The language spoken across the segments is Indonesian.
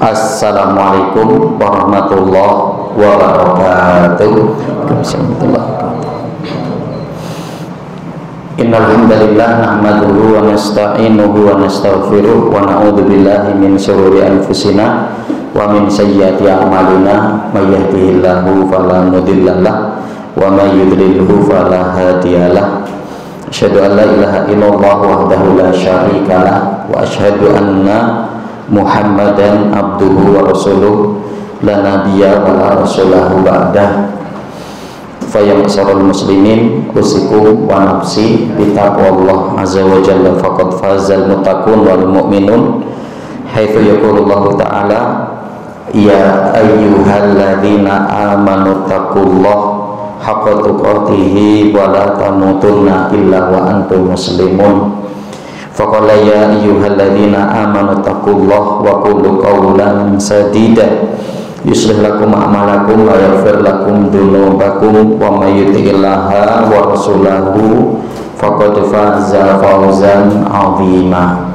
Assalamualaikum warahmatullahi wabarakatuh. Innal hamdalillah nahmaduhu wa nasta'inuhu wa nastaghfiruh wa na'udzu billahi min shururi anfusina wa min sayyiati a'malina may yahdihillahu fala mudhillalah wa may yudlilhu fala hadiyalah. Asyhadu an la ilaha illallah wahdahu la syarikalah wa asyhadu anna Muhammadan abduhu wa rasuluh la nabiyya wa la rasulahu ba'dah. Fa ya ma'syaral muslimin usikum wa nafsi bi taqwallah azza wa jalla faqad fazal muttaqun wal mu'minun haitsu yaqulullahu ta'ala ya ayyuhalladzina amanu taqullaha haqqa tuqatih wa la tamutunna illa wa antum muslimun. Faqala ya ayyuhalladzina amanu taqullaha wa qulu qawlan sadida yuslih lakum a'malakum wa yaghfir lakum dzunubakum wa may yuti'illaha wa rasulahu faqad faza fawzan 'azima.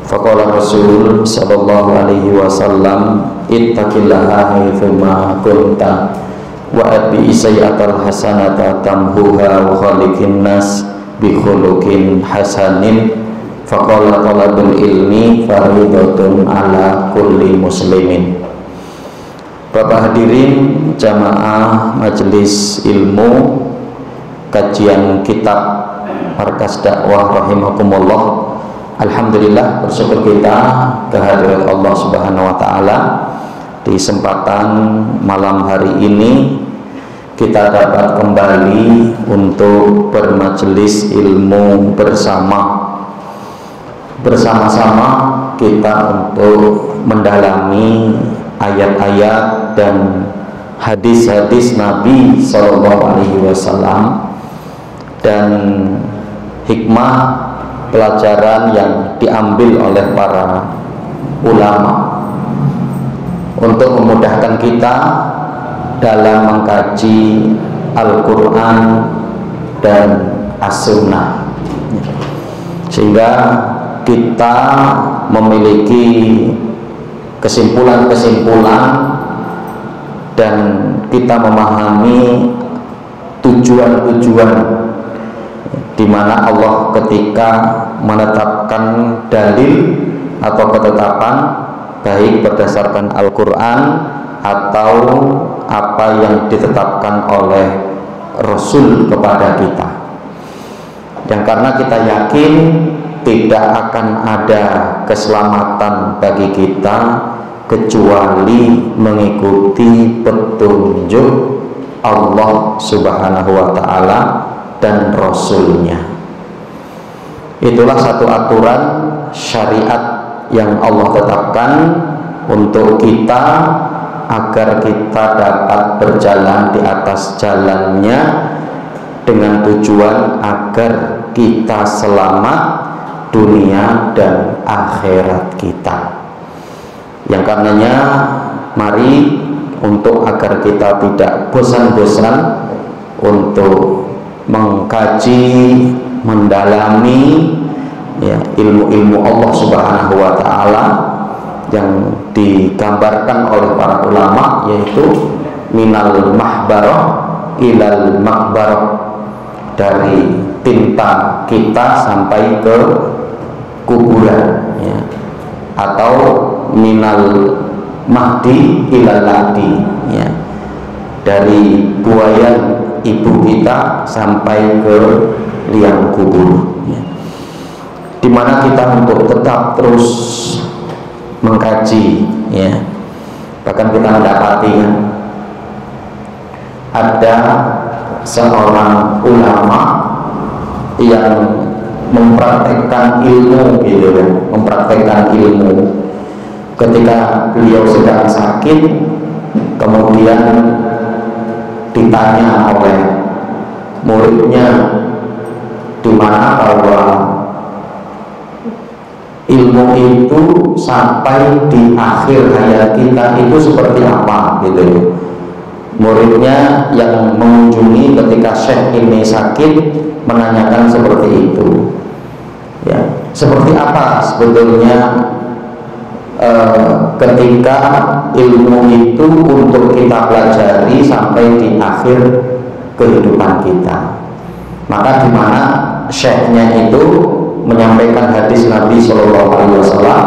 Faqala Rasul sallallahu alaihi wasallam ittaqillaha haitsu ma kunta wa atbi sayyi'atal hasanata tamhuha wa khaliqin nas bi khuluqin hasanin. Faqala talabul ilmi fardhatun ala kulli muslimin. Bapak hadirin jamaah majelis ilmu kajian kitab Markas Dakwah rahimakumullah. Alhamdulillah, bersyukur kita kehadirat Allah Subhanahu wa taala di kesempatan malam hari ini kita dapat kembali untuk bermajelis ilmu bersama-sama kita untuk mendalami ayat-ayat dan hadis-hadis Nabi Sallallahu Alaihi Wasallam dan hikmah pelajaran yang diambil oleh para ulama untuk memudahkan kita dalam mengkaji Al-Quran dan As-Sunnah, sehingga kita memiliki kesimpulan-kesimpulan dan kita memahami tujuan-tujuan di mana Allah ketika menetapkan dalil atau ketetapan baik berdasarkan Al-Quran atau apa yang ditetapkan oleh Rasul kepada kita, yang karena kita yakin tidak akan ada keselamatan bagi kita kecuali mengikuti petunjuk Allah Subhanahu wa ta'ala dan Rasulnya. Itulah satu aturan syariat yang Allah tetapkan untuk kita agar kita dapat berjalan di atas jalannya dengan tujuan agar kita selamat dunia dan akhirat kita. Yang karenanya mari untuk agar kita tidak bosan-bosan untuk mengkaji, mendalami ya, ilmu-ilmu Allah Subhanahu wa ta'ala yang digambarkan oleh para ulama, yaitu minal mahbarah ilal makbarah, dari tinta kita sampai ke kuburan ya, atau minal mahdi ilal ladi ya, dari buayan ibu kita sampai ke liang kubur ya. Dimana kita untuk tetap terus mengkaji ya, bahkan kita mendapati ya, ada seorang ulama yang mempraktekkan ilmu gitu kan, mempraktekkan ilmu ketika beliau sedang sakit, kemudian ditanya oleh muridnya di mana bahwa ilmu itu sampai di akhir hayat kita itu seperti apa gitu ya. Muridnya yang mengunjungi ketika Syekh ini sakit menanyakan seperti itu ya, seperti apa sebetulnya ketika ilmu itu untuk kita pelajari sampai di akhir kehidupan kita. Maka di mana syekhnya itu menyampaikan hadis Nabi Shallallahu Alaihi Wasallam,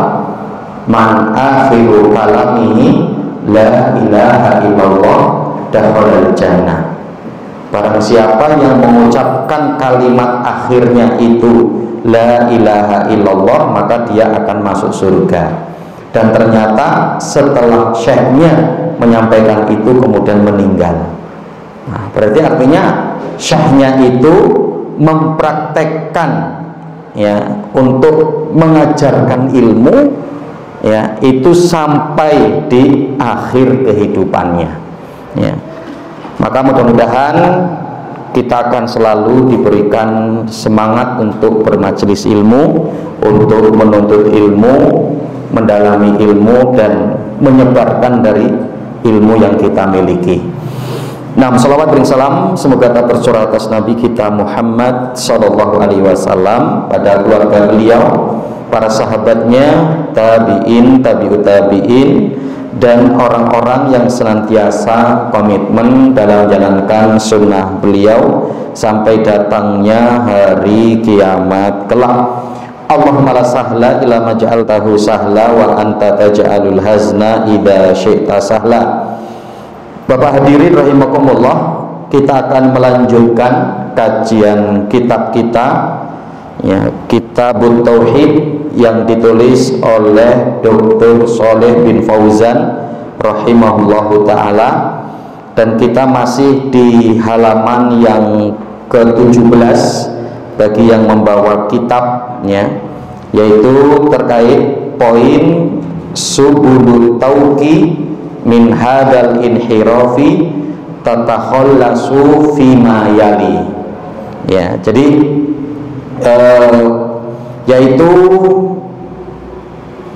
man akhiru kalamihi la ilaha illallah dakhalal jannah. Barang siapa yang mengucapkan kalimat akhirnya itu la ilaha illallah, maka dia akan masuk surga. Dan ternyata setelah syekhnya menyampaikan itu kemudian meninggal. Nah, berarti artinya syekhnya itu mempraktekkan ya untuk mengajarkan ilmu ya itu sampai di akhir kehidupannya ya. Maka mudah-mudahan kita akan selalu diberikan semangat untuk bermajelis ilmu, untuk menuntut ilmu, mendalami ilmu, dan menyebarkan dari ilmu yang kita miliki. Nah, salawat dan salam semoga tak tercurah atas Nabi kita Muhammad Sallallahu Alaihi Wasallam, pada keluarga beliau, para sahabatnya, tabi'in, tabi'ut tabi'in, dan orang-orang yang senantiasa komitmen dalam menjalankan sunnah beliau sampai datangnya hari kiamat kelak. Allahumma la sahla illa ma ja'altahu sahla wa anta taj'alul hazna idza syi'ta sahla. Bapak hadirin rahimakumullah, kita akan melanjutkan kajian kitab kita ya, Kitabut Tauhid yang ditulis oleh Dr. Shalih bin Fauzan rahimahullahu ta'ala, dan kita masih di halaman yang ke-17 bagi yang membawa kitabnya, yaitu terkait poin subulut tauqi min hadal inhirafi tatakhallasu fima yali ya. Jadi yaitu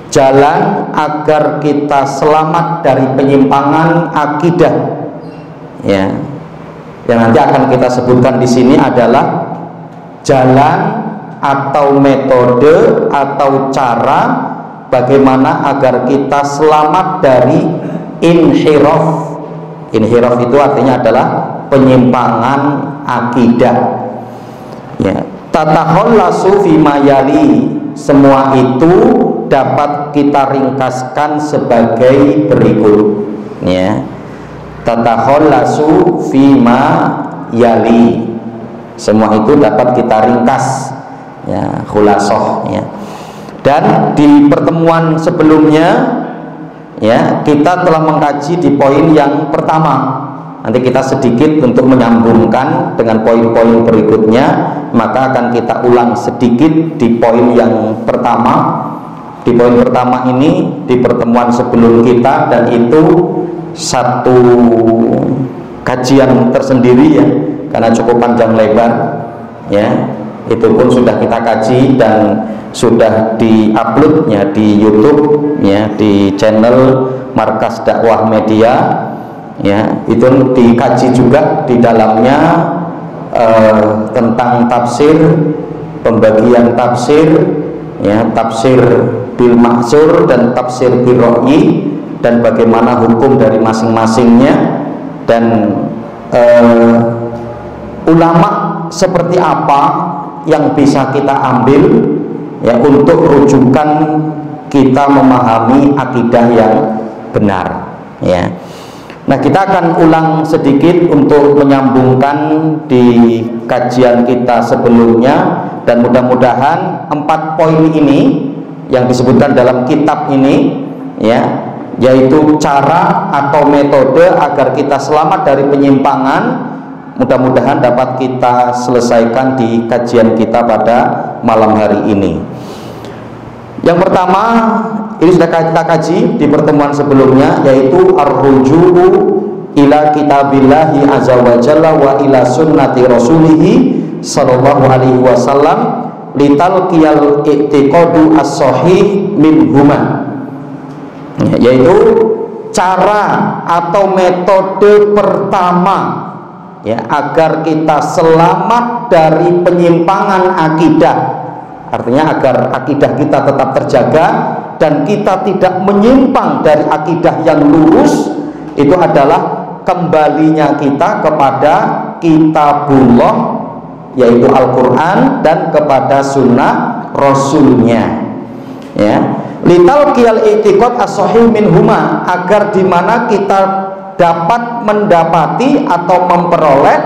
jalan agar kita selamat dari penyimpangan akidah ya. Yang nanti akan kita sebutkan di sini adalah jalan atau metode atau cara bagaimana agar kita selamat dari inhiraf. Inhiraf itu artinya adalah penyimpangan akidah ya. Tatakhallasu fima yali, semua itu dapat kita ringkaskan sebagai berikut ya. Tatakhallasu fima yali, semua itu dapat kita ringkas ya, khulasoh ya. Dan di pertemuan sebelumnya ya, kita telah mengkaji di poin yang pertama. Nanti kita sedikit untuk menyambungkan dengan poin-poin berikutnya, maka akan kita ulang sedikit di poin yang pertama. Di poin pertama ini di pertemuan sebelum kita, dan itu satu kajian tersendiri ya, karena cukup panjang lebar ya. Itu pun sudah kita kaji dan sudah diuploadnya di YouTube ya, di channel Markas Dakwah Media ya. Itu dikaji juga di dalamnya tentang tafsir, pembagian tafsir ya, tafsir bil maksur dan tafsir bil ra'yi, dan bagaimana hukum dari masing-masingnya, dan ulama seperti apa yang bisa kita ambil ya untuk rujukan kita memahami akidah yang benar ya. Nah, kita akan ulang sedikit untuk menyambungkan di kajian kita sebelumnya, dan mudah-mudahan 4 poin ini yang disebutkan dalam kitab ini ya, yaitu cara atau metode agar kita selamat dari penyimpangan, mudah-mudahan dapat kita selesaikan di kajian kita pada malam hari ini. Yang pertama, ini sudah kita kaji di pertemuan sebelumnya, yaitu ar-ruju'u ila kitabillahi azza wa jalla wa ila sunnati rasulihi sallallahu alaihi wasallam litalqiyal i'tiqadu as-sahih minhuma, yaitu cara atau metode pertama ya, agar kita selamat dari penyimpangan akidah. Artinya agar akidah kita tetap terjaga dan kita tidak menyimpang dari akidah yang lurus, itu adalah kembalinya kita kepada kitabullah, yaitu Al-Quran, dan kepada sunnah Rasulnya, ya. Litalqiyal i'tiqad as-sahih minhuma, agar dimana kita dapat mendapati atau memperoleh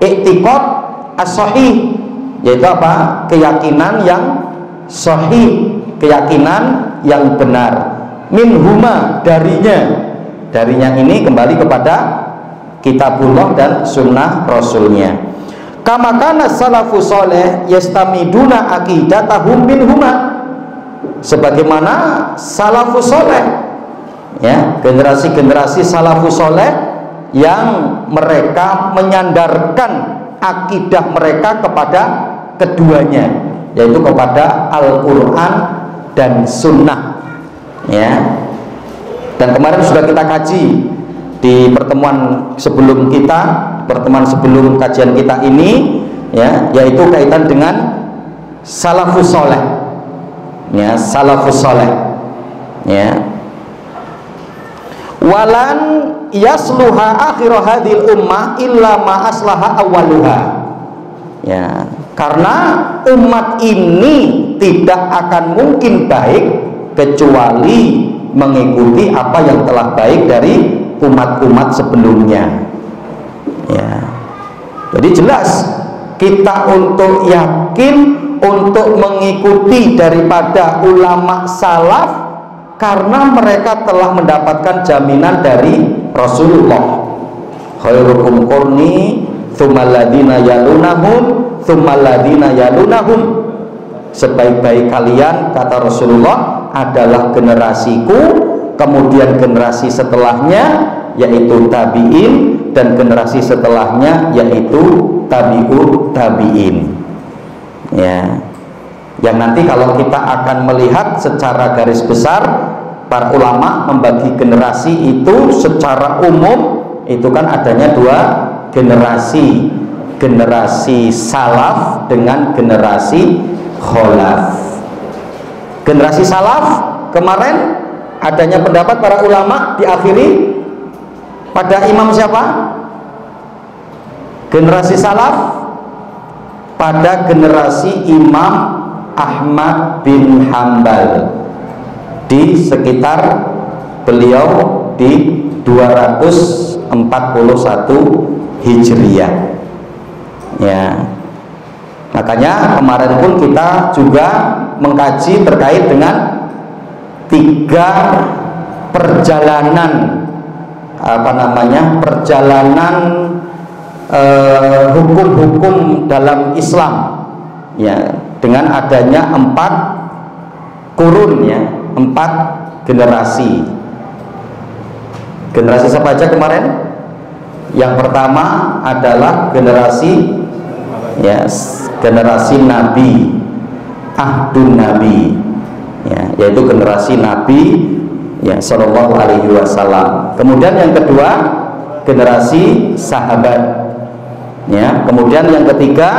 i'tiqad as-sahih, yaitu apa? Keyakinan yang sahih, keyakinan yang benar. Minhuma, darinya ini kembali kepada kitabullah dan sunnah Rasulnya. Kama kana salafu soleh yastamiduna aqidatahum minhuma, sebagaimana salafus soleh, ya, generasi-generasi salafus soleh yang mereka menyandarkan akidah mereka kepada keduanya, yaitu kepada Al-Quran dan sunnah, ya. Dan kemarin sudah kita kaji di pertemuan sebelum kajian kita ini, ya, yaitu kaitan dengan salafus soleh, ya, salafus soleh, ya. Walan yasluha akhiru hadhil ummah illa ma aslaha awwaluha, ya, karena umat ini tidak akan mungkin baik kecuali mengikuti apa yang telah baik dari umat-umat sebelumnya, ya. Jadi jelas kita untuk yakin, untuk mengikuti daripada ulama salaf, karena mereka telah mendapatkan jaminan dari Rasulullah. Khairukum qurni tsummal ladzina yalunahum tsummal ladzina yalunahum, sebaik-baik kalian, kata Rasulullah, adalah generasiku, kemudian generasi setelahnya yaitu tabi'in, dan generasi setelahnya yaitu tabi'ut tabi'in, ya. Yang nanti kalau kita akan melihat secara garis besar, para ulama membagi generasi itu secara umum, itu kan adanya dua generasi, generasi salaf dengan generasi kholaf. Generasi salaf kemarin adanya pendapat para ulama diakhiri pada imam siapa? Generasi salaf pada generasi Imam Ahmad bin Hambal, di sekitar beliau di 241 Hijriyah, ya. Makanya kemarin pun kita juga mengkaji terkait dengan 3 perjalanan, perjalanan hukum-hukum dalam Islam, ya, dengan adanya 4 kurun, ya, 4 generasi. Generasi siapa aja kemarin? Yang pertama adalah generasi, ya, generasi Nabi, ahdun Nabi, ya, yaitu generasi Nabi, ya, Shallallahu Alaihi Wasallam. Kemudian yang kedua generasi sahabat, ya. Kemudian yang ketiga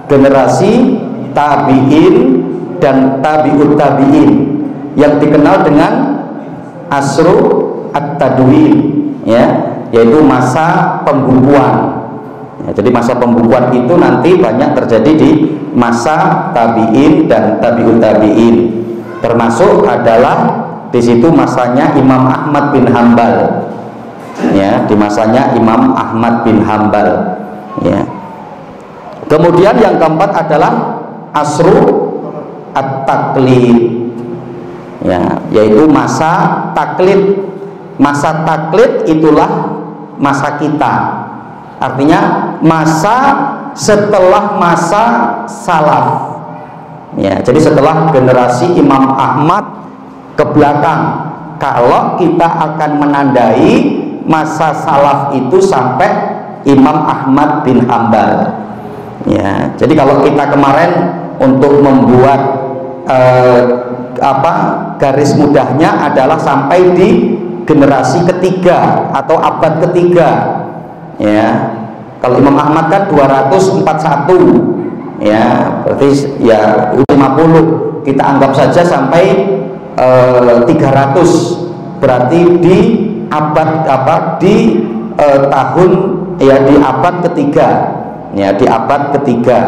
generasi tabi'in dan tabi'ut tabi'in, yang dikenal dengan asru at-tadwin, ya, yaitu masa pembukuan. Ya, jadi masa pembukuan itu nanti banyak terjadi di masa tabi'in dan tabi'ut tabi'in. Termasuk adalah di situ masanya Imam Ahmad bin Hambal, ya, di masanya Imam Ahmad bin Hambal, ya. Kemudian yang keempat adalah asru at-taklid, ya, yaitu masa taklid. Masa taklid itulah masa kita, artinya masa setelah masa salaf, ya. Jadi setelah generasi Imam Ahmad ke belakang, kalau kita akan menandai masa salaf itu sampai Imam Ahmad bin Hambal, ya. Jadi kalau kita kemarin untuk membuat garis mudahnya adalah sampai di generasi ketiga atau abad ketiga, ya. Kalau Imam Ahmad kan 241, ya, berarti ya 50, kita anggap saja sampai 300, berarti di abad tahun ya, di abad ketiga ya, di abad ketiga.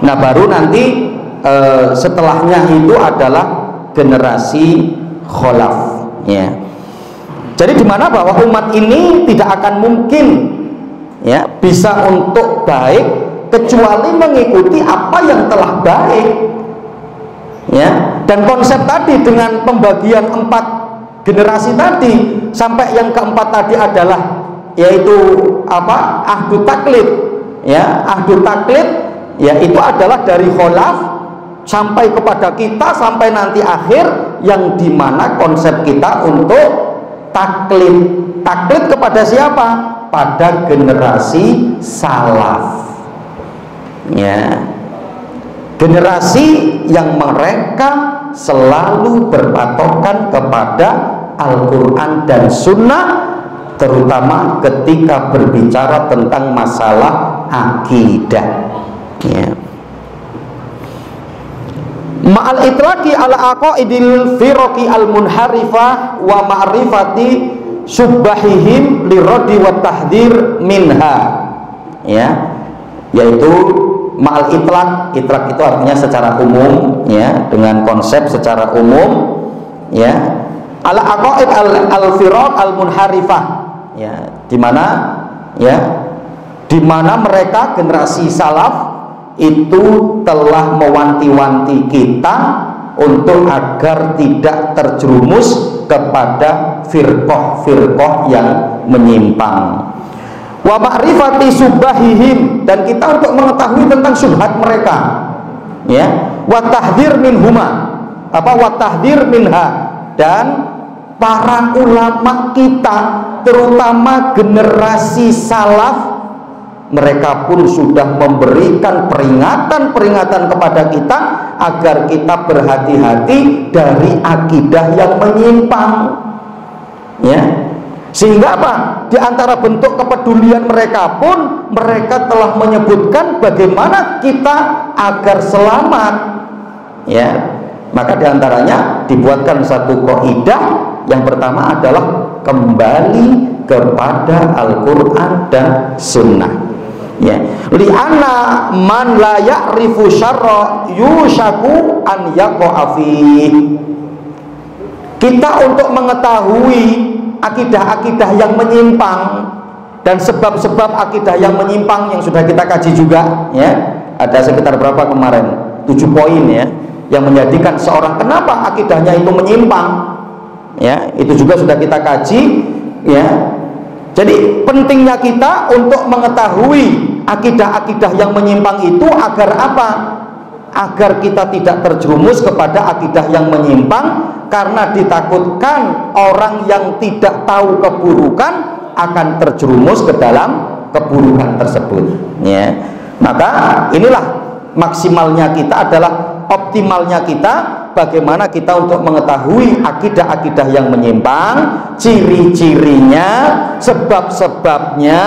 Nah baru nanti setelahnya itu adalah generasi kholaf ya. Jadi dimana bahwa umat ini tidak akan mungkin ya bisa untuk baik kecuali mengikuti apa yang telah baik ya. Dan konsep tadi dengan pembagian 4 generasi tadi sampai yang keempat tadi adalah yaitu apa, ahdu taklid ya. Ahdu taklid ya itu adalah dari kholaf sampai kepada kita, sampai nanti akhir, yang dimana konsep kita untuk taklid. Taklid kepada siapa? Pada generasi salaf ya, generasi yang mereka selalu berpatokan kepada Al-Quran dan Sunnah, terutama ketika berbicara tentang masalah akidah ya. Ma'al itlaqi ala aqaidil firaqi al-munharifah wa ma'rifati subbahihim liradi wa tahdhir minha ya, yaitu ma'al itlaq. Itlaq itu artinya secara umum ya, dengan konsep secara umum ya, ala aqaid al-firaq al-munharifah ya, dimana ya, dimana mereka generasi salaf itu telah mewanti-wanti kita untuk agar tidak terjerumus kepada firqah-firqah yang menyimpang. Wa ma'rifati subahihim, dan kita untuk mengetahui tentang syubhat mereka ya. Wa tahdhir minhuma, apa, wa tahdhir minha, dan para ulama kita terutama generasi salaf, mereka pun sudah memberikan peringatan-peringatan kepada kita agar kita berhati-hati dari akidah yang menyimpang ya. Sehingga apa? Di antara bentuk kepedulian mereka pun, mereka telah menyebutkan bagaimana kita agar selamat ya. Maka diantaranya dibuatkan satu kaidah, yang pertama adalah kembali kepada Al-Quran dan Sunnah ya. Li'anna man la ya'rifu syarra yushaku an yaqa'a fi. Kita untuk mengetahui akidah-akidah yang menyimpang dan sebab-sebab akidah yang menyimpang yang sudah kita kaji juga ya, ada sekitar berapa kemarin, 7 poin ya, yang menjadikan seorang kenapa akidahnya itu menyimpang ya, itu juga sudah kita kaji ya. Jadi pentingnya kita untuk mengetahui akidah-akidah yang menyimpang itu agar apa? Agar kita tidak terjerumus kepada akidah yang menyimpang, karena ditakutkan orang yang tidak tahu keburukan akan terjerumus ke dalam keburukan tersebut ya. Maka inilah maksimalnya kita, adalah optimalnya kita, bagaimana kita untuk mengetahui akidah-akidah yang menyimpang, ciri-cirinya, sebab-sebabnya,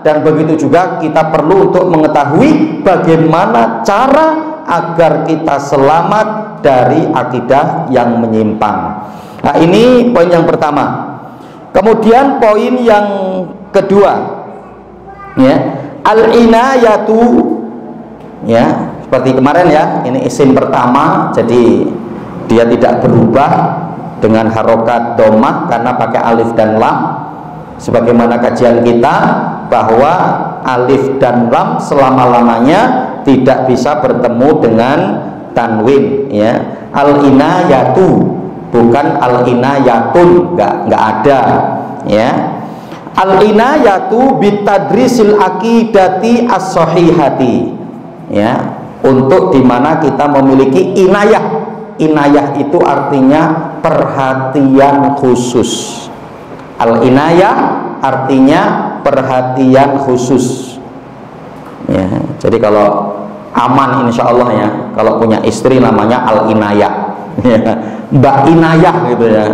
dan begitu juga kita perlu untuk mengetahui bagaimana cara agar kita selamat dari akidah yang menyimpang. Nah ini poin yang pertama. Kemudian poin yang kedua ya, al-inayatu ya, seperti kemarin ya, ini isim pertama, jadi dia tidak berubah dengan harokat dhammah karena pakai alif dan lam. Sebagaimana kajian kita bahwa alif dan lam selama-lamanya tidak bisa bertemu dengan tanwin ya. Al-inayatu bukan al-inayatun, enggak ada ya. Al-inayatu bitadrisil aqidati as-sahihati ya, untuk dimana kita memiliki inayah. Inayah itu artinya perhatian khusus. Al-inayah artinya perhatian khusus ya. Jadi kalau aman insya Allah ya, kalau punya istri namanya Al-inayah ya, Mbak Inayah gitu ya.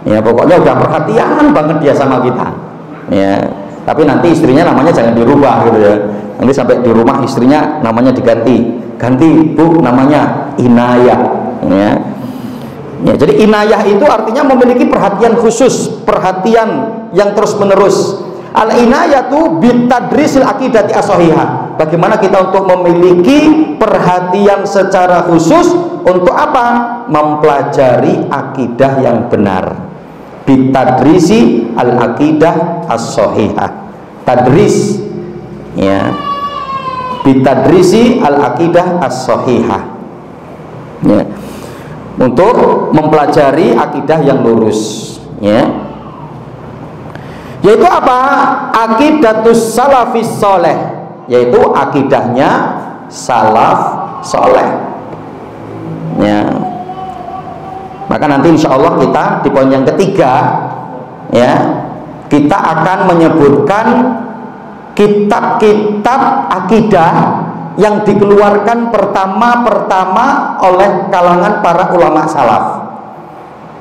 Ya pokoknya udah perhatian banget dia sama kita ya. Tapi nanti istrinya namanya jangan dirubah gitu ya. Nanti sampai di rumah istrinya namanya diganti, ganti Bu namanya Inayah ya. Ya, jadi inayah itu artinya memiliki perhatian khusus, perhatian yang terus menerus. Al-inayatu bitadrisil aqidati as-shahihah. Bagaimana kita untuk memiliki perhatian secara khusus untuk apa? Mempelajari akidah yang benar. Bitadrisi al-aqidah as-shahihah. Tadris, ya. Bitadrisi al-aqidah as-shahihah. Ya. Untuk mempelajari akidah yang lurus, ya. Yaitu apa? Aqidatus salafis soleh, yaitu akidahnya salaf soleh, ya. Maka nanti insya Allah kita di poin yang ketiga, ya, kita akan menyebutkan kitab-kitab akidah yang dikeluarkan pertama oleh kalangan para ulama salaf,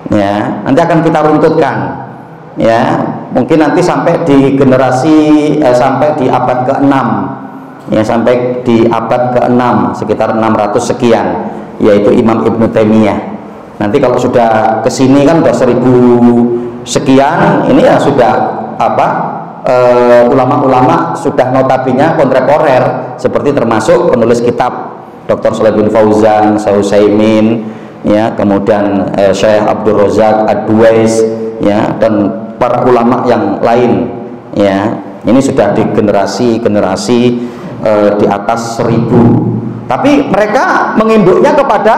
ya. Nanti akan kita runtutkan, ya. Mungkin nanti sampai di generasi sampai di abad ke-6, ya, sampai di abad ke-6 sekitar 600 sekian, yaitu Imam Ibnu Taimiyah. Nanti kalau sudah kesini kan udah 1000 sekian, ini ya sudah apa? Ulama-ulama sudah notabene kontemporer, seperti termasuk penulis kitab Dr. Shalih bin Fauzan, Syekh Utsaimin, ya, kemudian Syekh Abdul Razak Ad-Duwais, ya, dan para ulama yang lain, ya. Ini sudah di generasi di atas 1000. Tapi mereka menginduknya kepada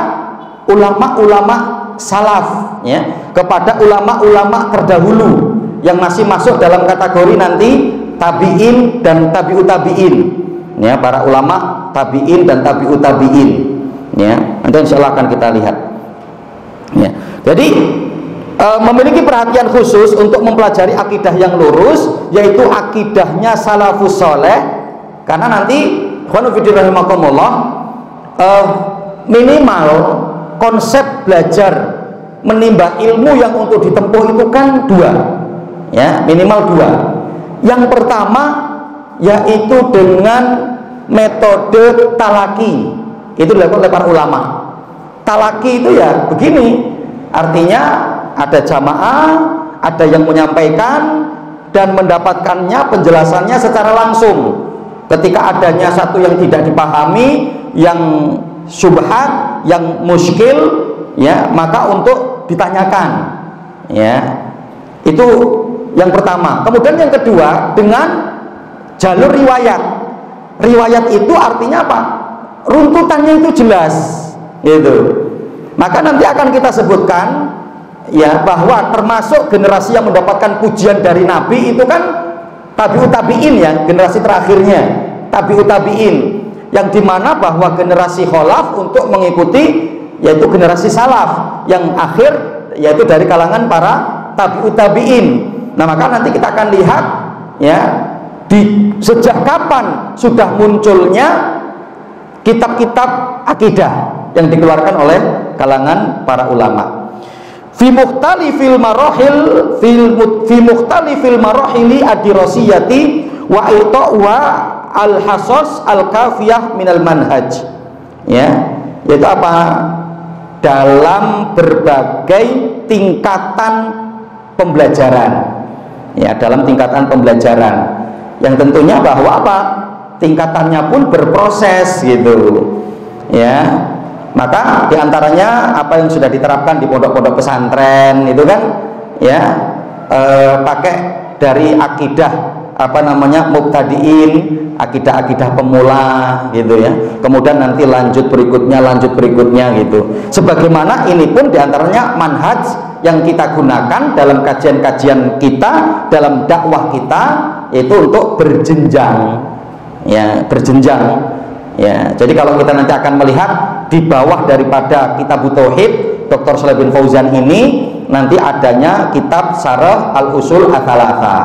ulama-ulama salaf, ya, kepada ulama-ulama terdahulu yang masih masuk dalam kategori nanti tabi'in dan tabi'ut tabi'in, ya, para ulama tabi'in dan tabi'ut tabi'in, ya. Nanti insyaallah akan kita lihat, ya. Jadi memiliki perhatian khusus untuk mempelajari akidah yang lurus, yaitu akidahnya salafus soleh, karena nanti rahimakumullah, minimal konsep belajar menimba ilmu yang untuk ditempuh itu kan dua, ya, minimal dua. Yang pertama yaitu dengan metode talaki, itu dilakukan oleh para ulama. Talaki itu ya begini, artinya ada jamaah, ada yang menyampaikan dan mendapatkannya penjelasannya secara langsung. Ketika adanya satu yang tidak dipahami, yang syubhat, yang muskil, ya, maka untuk ditanyakan, ya. Itu yang pertama. Kemudian yang kedua dengan jalur riwayat. Riwayat itu artinya apa? Runtutannya itu jelas, gitu. Maka nanti akan kita sebutkan, ya, bahwa termasuk generasi yang mendapatkan pujian dari Nabi itu kan tabi'ut tabi'in, ya, generasi terakhirnya tabi'ut tabi'in, yang dimana bahwa generasi kholaf untuk mengikuti yaitu generasi salaf yang akhir, yaitu dari kalangan para tabi'ut tabi'in. Nah, maka nanti kita akan lihat, ya, di sejak kapan sudah munculnya kitab-kitab akidah yang dikeluarkan oleh kalangan para ulama. Fi mukhtalifil marahil fi mukhtalifil marahili ad-dirasiyati wa ita'wa al-hasas al-kafiyah minal manhaj, ya, yaitu apa? Dalam berbagai tingkatan pembelajaran, ya, dalam tingkatan pembelajaran yang tentunya bahwa apa? Tingkatannya pun berproses, gitu, ya. Maka diantaranya apa yang sudah diterapkan di pondok-pondok pesantren itu kan, ya, pakai dari akidah apa namanya mubtadiin, akidah-akidah pemula, gitu, ya. Kemudian nanti lanjut berikutnya gitu. Sebagaimana ini pun diantaranya manhaj yang kita gunakan dalam kajian-kajian kita, dalam dakwah kita, yaitu untuk berjenjang, ya, berjenjang, ya. Jadi kalau kita nanti akan melihat di bawah daripada kitab Tauhid Dr. Shalih bin Fauzan ini nanti adanya kitab Syarah Al-Usul Ats-Tsalatsah,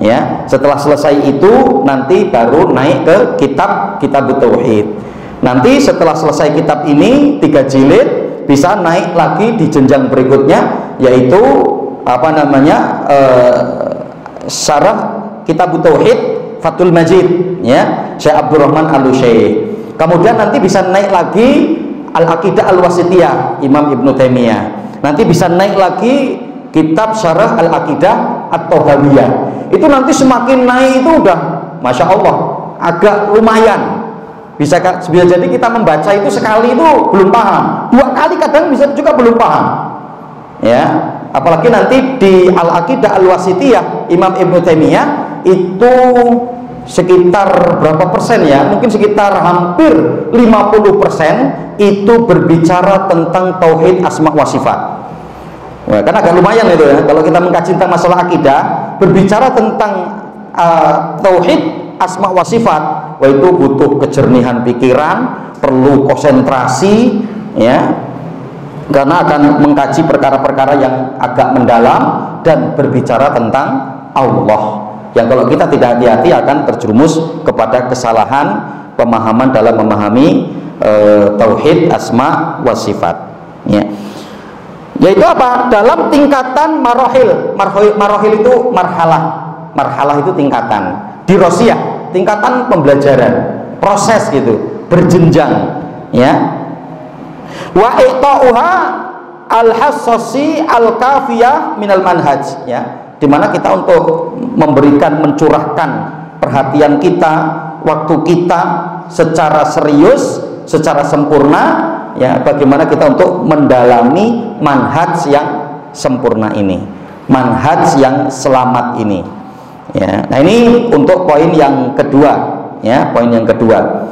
ya. Setelah selesai itu nanti baru naik ke kitab Tauhid. Nanti setelah selesai kitab ini 3 jilid bisa naik lagi di jenjang berikutnya, yaitu apa namanya Syarah Kitab Tauhid Fathul Majid, ya, Syekh Abdurrahman Al-Utsyaikh. Kemudian nanti bisa naik lagi Al-Aqidah Al-Wasithiyah Imam Ibnu Taimiyah. Nanti bisa naik lagi kitab Syarah Al-Aqidah At-Thahawiyah. Itu nanti semakin naik itu udah Masya Allah, agak lumayan. Bisa jadi kita membaca itu sekali itu belum paham, 2 kali kadang bisa juga belum paham. Ya, apalagi nanti di Al-Aqidah Al-Wasithiyah Imam Ibnu Taimiyah itu sekitar berapa persen ya? Mungkin sekitar hampir 50% itu berbicara tentang tauhid asma wa sifat. Nah, kan agak lumayan itu ya. Kalau kita mengkaji tentang masalah akidah, berbicara tentang tauhid asma wa sifat, wah itu butuh kejernihan pikiran, perlu konsentrasi ya, karena akan mengkaji perkara-perkara yang agak mendalam dan berbicara tentang Allah, yang kalau kita tidak hati-hati akan terjerumus kepada kesalahan pemahaman dalam memahami tauhid asma wa sifat ya. Yaitu apa? Dalam tingkatan marohil. Marohil itu marhalah itu tingkatan. Dirosiyah, tingkatan pembelajaran, proses gitu, berjenjang ya. Wa iqta'uha al-hassasi al-kafiyah minal manhaj ya, dimana kita untuk memberikan, mencurahkan perhatian kita, waktu kita secara serius, secara sempurna ya, bagaimana kita untuk mendalami manhaj yang sempurna ini, manhaj yang selamat ini ya. Nah ini untuk poin yang kedua ya, poin yang kedua.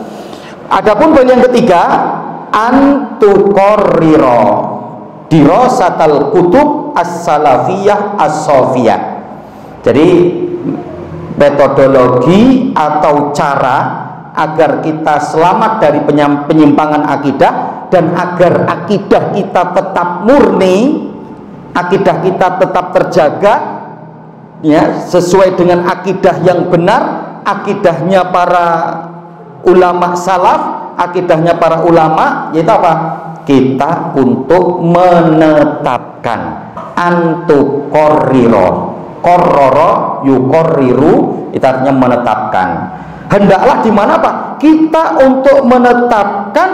Adapun poin yang ketiga, antukorriro dirasatal kutub as-salafiyah as-sofiyah. Jadi metodologi atau cara agar kita selamat dari penyimpangan akidah dan agar akidah kita tetap murni, akidah kita tetap terjaga ya, sesuai dengan akidah yang benar, akidahnya para ulama salaf, akidahnya para ulama, yaitu apa? Kita untuk menetapkan antukorriro, korroro yukorriru, itu artinya menetapkan. Hendaklah di mana Pak? Kita untuk menetapkan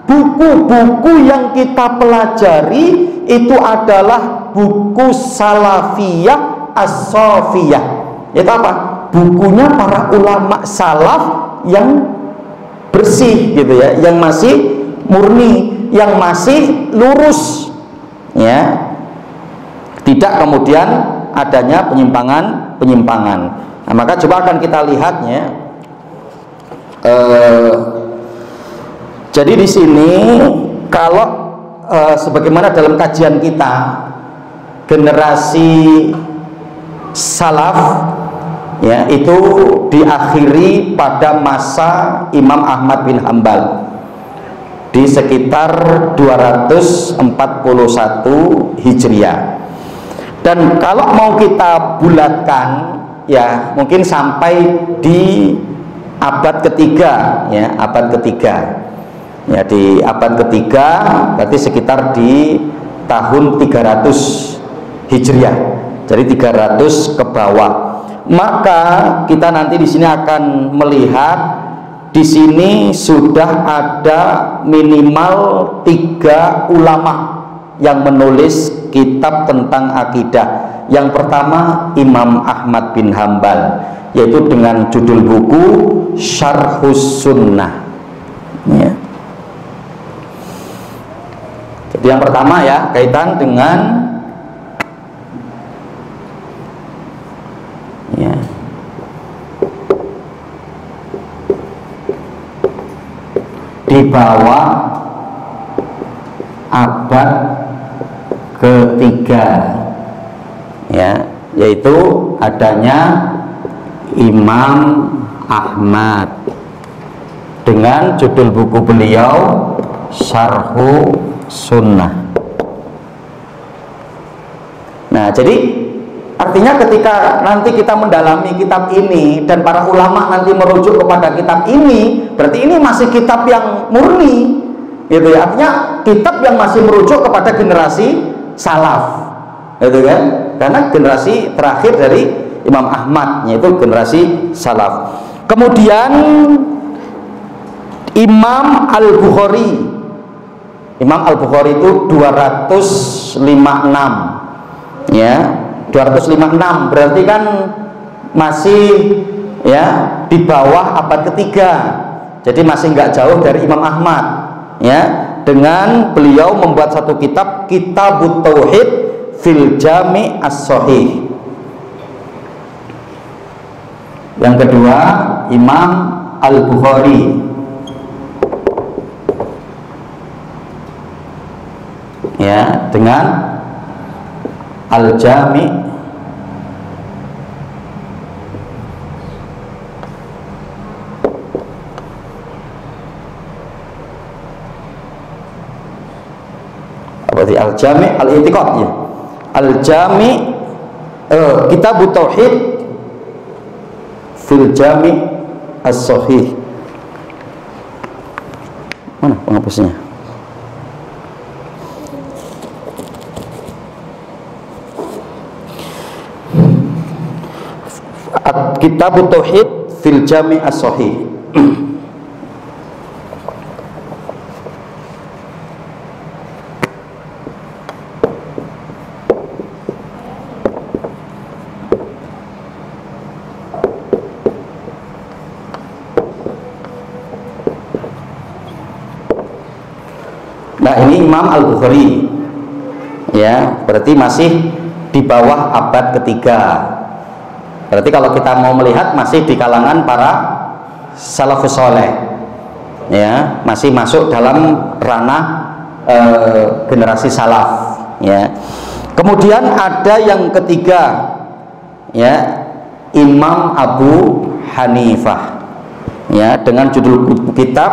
buku-buku yang kita pelajari itu adalah buku salafiyah as-sofiyah. Itu apa? Bukunya para ulama salaf yang bersih gitu ya, yang masih murni, yang masih lurus ya, tidak kemudian adanya penyimpangan. Nah, maka coba akan kita lihatnya. Jadi di sini kalau sebagaimana dalam kajian kita generasi salaf ya, itu diakhiri pada masa Imam Ahmad bin Hambal di sekitar 241 Hijriah. Dan kalau mau kita bulatkan ya, mungkin sampai di abad ketiga ya, abad ketiga ya, di abad ketiga berarti sekitar di tahun 300 Hijriah, jadi 300 ke bawah. Maka kita nanti di sini akan melihat di sini sudah ada minimal 3 ulama yang menulis kitab tentang akidah. Yang pertama Imam Ahmad bin Hambal, yaitu dengan judul buku Syarhus Sunnah ya. Jadi yang pertama ya, kaitan dengan ya, di bawah abad ketiga ya, yaitu adanya Imam Ahmad dengan judul buku beliau Syarhu Sunnah. Nah, jadi artinya ketika nanti kita mendalami kitab ini dan para ulama nanti merujuk kepada kitab ini, berarti ini masih kitab yang murni gitu ya, artinya kitab yang masih merujuk kepada generasi salaf gitu kan, karena generasi terakhir dari Imam Ahmad yaitu generasi salaf. Kemudian Imam Al-Bukhari Imam Al-Bukhari itu 256 ya, 256 berarti kan masih ya di bawah abad ketiga, jadi masih nggak jauh dari Imam Ahmad ya, dengan beliau membuat satu kitab, Kitabut Tauhid fil Jami' As-Shahih. Yang kedua Imam Al-Bukhari ya, dengan Al-Jami' Al-Jami' Al-I'tiqad ya, Al-Jami' Kitabut Tauhid fil Jami' As-Shahih. Mana penghapusnya? Kitabut Tauhid fil Jami' As-Shahih. Nah, ini Imam Al-Bukhari ya, berarti masih di bawah abad ketiga. Berarti kalau kita mau melihat masih di kalangan para salafus soleh ya, masih masuk dalam ranah generasi salaf ya. Kemudian ada yang ketiga ya, Imam Abu Hanifah ya, dengan judul kitab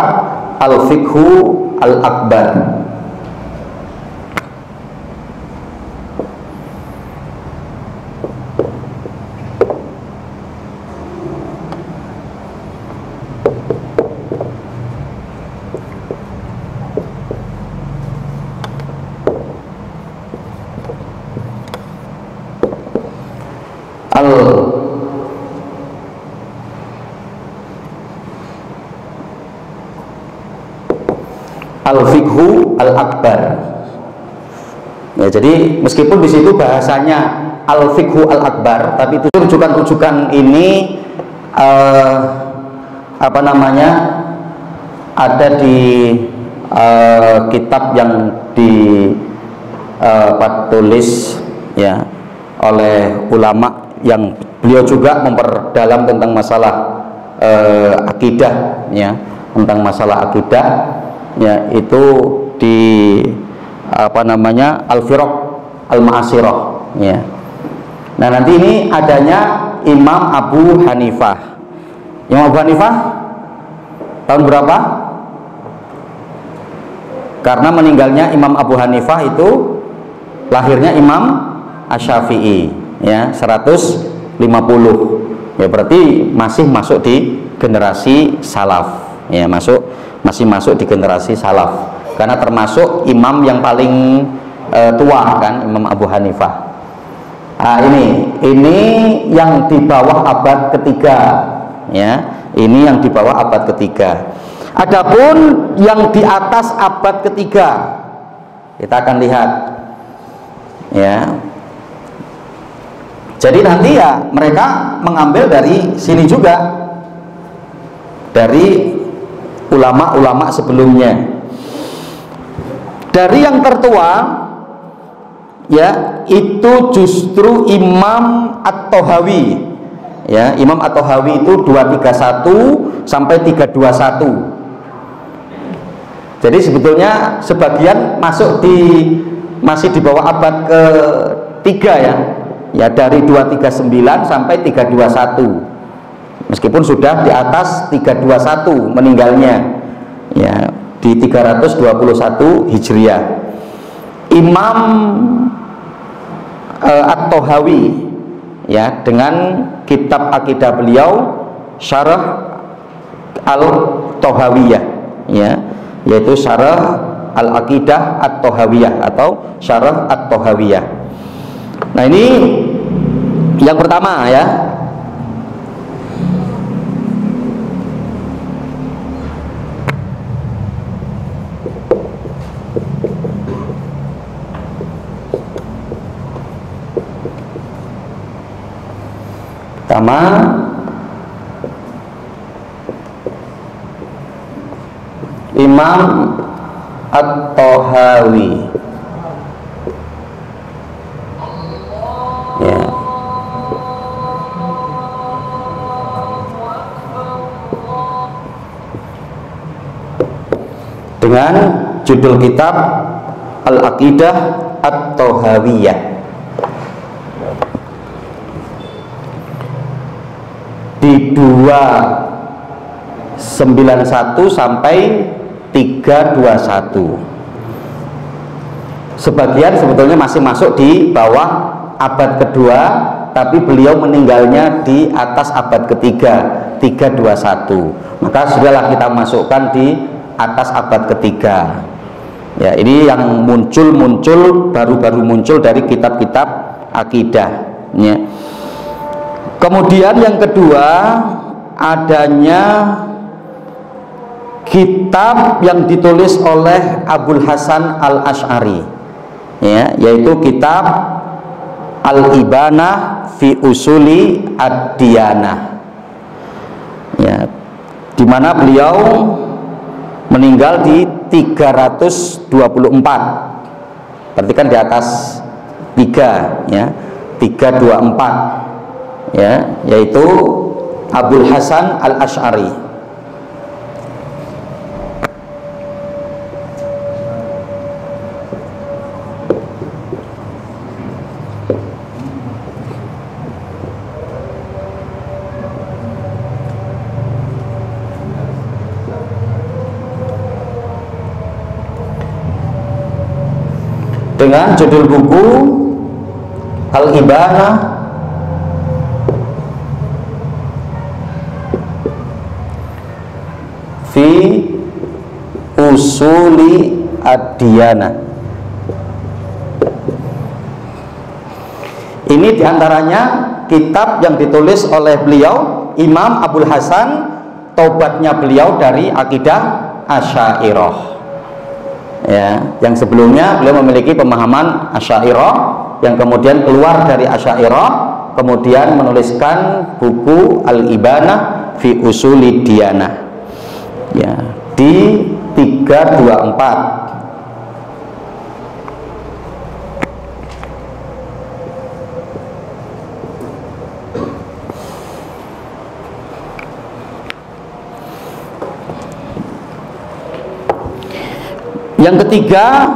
Al-Fiqhu Al-Akbar. Al-Fiqhu Al-Akbar ya, jadi meskipun di situ bahasanya Al-Fiqhu Al-Akbar, tapi itu rujukan-rujukan ini apa namanya, ada di kitab yang ditulis ya oleh ulama yang beliau juga memperdalam tentang masalah akidah ya, tentang masalah akidah ya, itu di apa namanya, Al-Firaq Al-Ma'asirah ya. Nah, nanti ini adanya Imam Abu Hanifah. Imam Abu Hanifah tahun berapa? Karena meninggalnya Imam Abu Hanifah itu lahirnya Imam Asy-Syafi'i ya, 150 ya, berarti masih masuk di generasi salaf ya, masih masuk di generasi salaf, karena termasuk imam yang paling tua kan, Imam Abu Hanifah. Nah, ini yang di bawah abad ketiga ya, ini yang di bawah abad ketiga. Adapun yang di atas abad ketiga kita akan lihat ya. Jadi nanti ya mereka mengambil dari sini juga, dari ulama-ulama sebelumnya. Dari yang tertua ya, itu justru Imam At-Tahawi ya. Imam At-Tahawi itu 231 sampai 321. Jadi sebetulnya sebagian masih di bawah abad ke-3 ya. Ya, dari 239 sampai 321. Meskipun sudah di atas 321 meninggalnya ya, di 321 Hijriah. Imam At-Tahawi ya, dengan kitab akidah beliau Syarah Al-Tahawiyah ya, yaitu Syarah Al-Aqidah At-Tahawiyah atau Syarah At-Tahawiyah. Nah, ini yang pertama ya. Pertama, Imam At-Tahawi, ya. Dengan judul kitab Al-Aqidah At-Tahawiyah. Di 291 sampai 321. Sebagian sebetulnya masih masuk di bawah abad kedua, tapi beliau meninggalnya di atas abad ketiga, 321. Maka sudahlah kita masukkan di atas abad ketiga. Ya, ini yang muncul baru-baru muncul dari kitab-kitab akidah. Ya. Kemudian yang kedua, adanya kitab yang ditulis oleh Abul Hasan Al-Asy'ari, ya, yaitu kitab Al-Ibanah fi Usuli Ad-Diyanah, ya, di mana beliau meninggal di 324, berarti kan di atas 3, ya, 324, ya, yaitu Abul Hasan Al-Asy'ari. Dengan judul buku Al-Ibanah fi Usuli Ad-Diyanah. Ini diantaranya kitab yang ditulis oleh beliau Imam Abul Hasan, tobatnya beliau dari akidah Asy'ariyah. Ya, yang sebelumnya beliau memiliki pemahaman Asy'ariyah, yang kemudian keluar dari Asy'ariyah, kemudian menuliskan buku Al-Ibanah fi Usuli Diyanah, ya, di 324. Yang ketiga,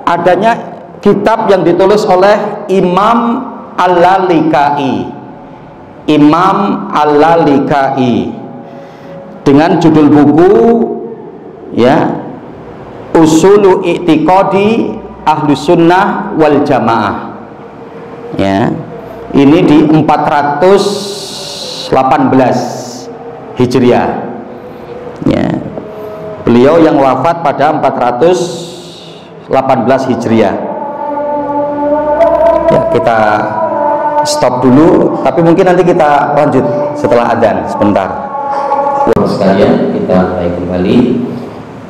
adanya kitab yang ditulis oleh Imam Al-Lalikai, Imam Al-Lalikai, dengan judul buku, ya, Usulu I'tiqadi Ahlus Sunnah wal Jamaah, ya. Ini di 418 Hijriah, ya. Beliau yang wafat pada 418 Hijriah. Ya, kita stop dulu, tapi mungkin nanti kita lanjut setelah adzan sebentar. Sekalian, kita mulai kembali.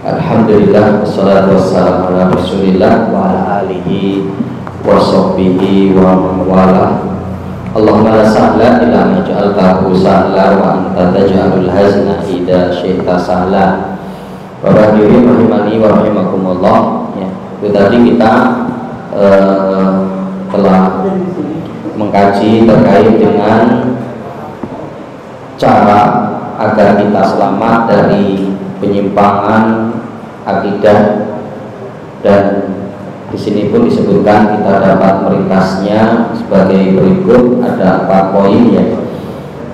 Alhamdulillah, wassalatu wassalamu ala Rasulillah wa ala alihi wa sahbihi wa man wala. Allahumma la sahla illa ma ja'altahu sahla wa anta taj'alul hazna idza syi'ta sahla. Bapak Ibu rahimani wa rahimakumullah, ya, itu tadi kita telah mengkaji terkait dengan cara agar kita selamat dari penyimpangan akidah, dan di sini pun disebutkan kita dapat meringkasnya sebagai berikut, ada 4 poin, ya.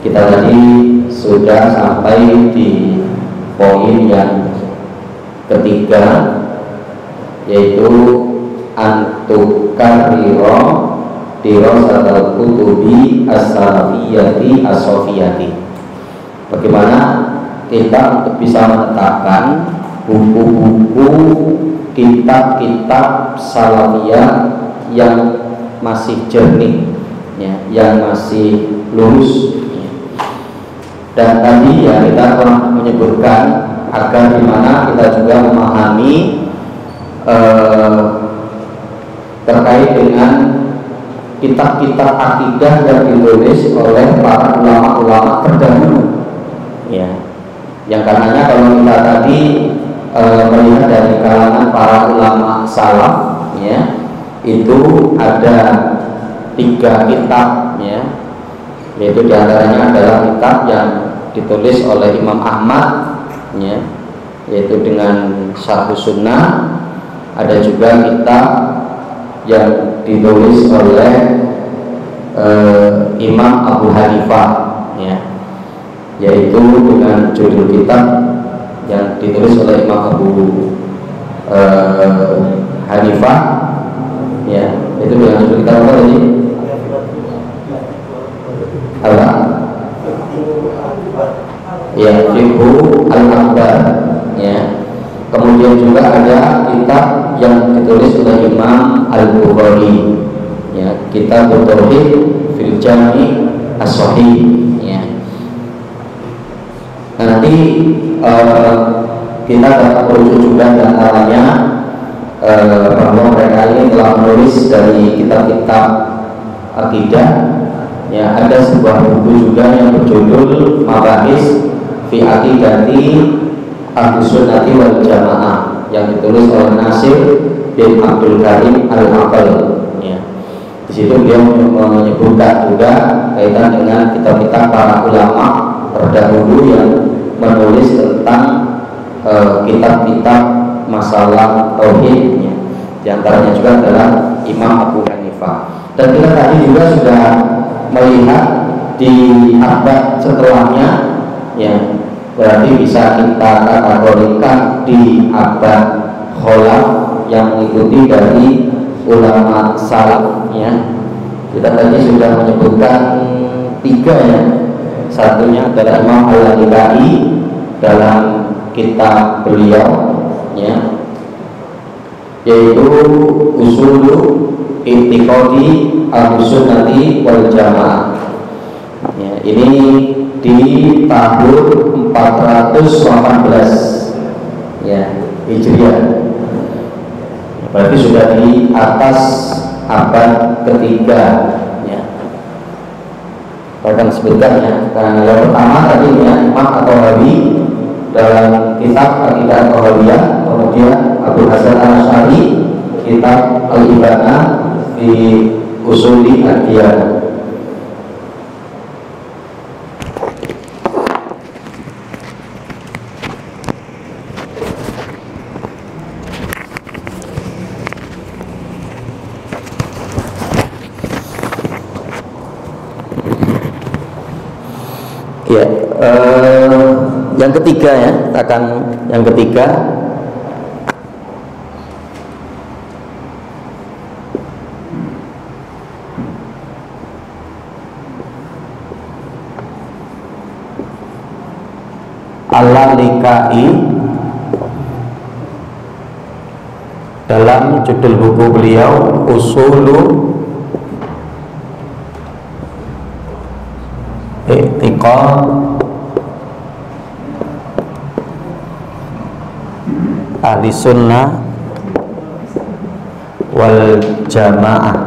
Kita tadi sudah sampai di poin yang ketiga, yaitu antukariro dirasatul kutubi as-salafiyati as-sofiyati. Bagaimana kita untuk bisa menetapkan buku-buku kitab-kitab salafiyah yang masih jernih, ya, yang masih lurus, ya. Dan tadi, ya, kita telah menyebutkan agar dimana kita juga memahami terkait dengan kitab-kitab akidah yang ditulis oleh para ulama-ulama terdahulu, ya. Yang karenanya kalau kita tadi melihat dari kalangan para ulama salaf, ya, itu ada 3 kitab, ya, yaitu diantaranya adalah kitab yang ditulis oleh Imam Ahmad, ya, yaitu dengan Syarh Sunnah. Ada juga kitab yang ditulis oleh Imam Abu Hanifah, ya, yaitu dengan judul kitab yang ditulis oleh Imam Abu Hanifah, ya, itu dengan judul kitab apa tadi? Apa? Ya, Fiqhu Al-Akbar, ya. Kemudian juga ada kitab yang ditulis oleh Imam Al-Bukhari, ya, Kitab Tauhid fil Jami' As-Sahih, ya. Nanti kita dapat merujuk juga diantaranya bahwa mereka ini telah menulis dari kitab-kitab akidah, ya. Ada sebuah buku juga yang berjudul Mabahis fi Aqidati Ahlussunnati wal Jamaah yang ditulis oleh Nasir bin Abdul Karim Al-Aqal, ya. Di situ dia menyebutkan juga kaitan dengan kitab-kitab para ulama terdahulu yang menulis tentang kitab-kitab masalah tauhid, ya. Di antaranya juga adalah Imam Abu Hanifah. Dan kita tadi juga sudah melihat di abad setelahnya, ya, berarti bisa kita kategorikan di abad kholaf yang mengikuti dari ulama salaf, ya. Kita tadi sudah menyebutkan 3, ya. Satunya adalah Imam Al-Lalikai dalam kitab beliau, ya, yaitu Usulu I'tiqadi Ahlussunnati wal Jamaah, ya. Ini di tahun 418, ya, Hijriah. Berarti sudah di atas abad ketiga, ya. Bahkan sebutkan, ya, karena yang pertama tadi, ya, Imam At-Tahawi dalam kitab Aqidah At-Tahawiyah, kemudian Abu Hasan Al-Asy'ari kitab Al-Ibanah di Usuli Ad-Diyanah. Ya, yang ketiga, ya, akan yang ketiga Al-Lalikai dalam judul buku beliau Usulu I'tiqad Ahli Sunnah wal Jamaah.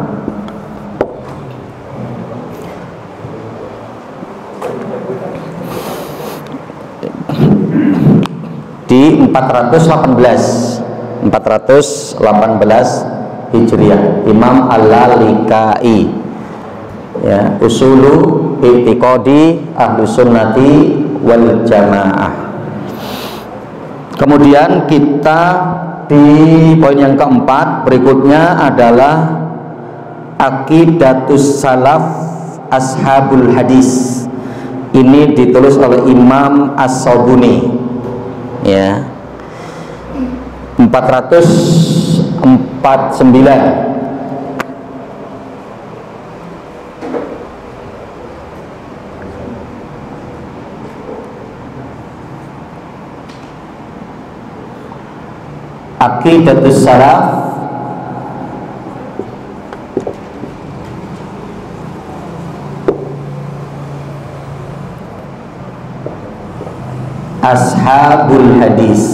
Di 418 Hijriah, Imam Al-Lalikai, ya, Usulu I'tiqadi Ahlussunnati wal Jamaah. Kemudian kita di poin yang keempat berikutnya adalah Aqidatus Salaf Ashabul Hadis. Ini ditulis oleh Imam As-Sabuni, ya, 449. Aqidatus Salaf Ashabul Hadis,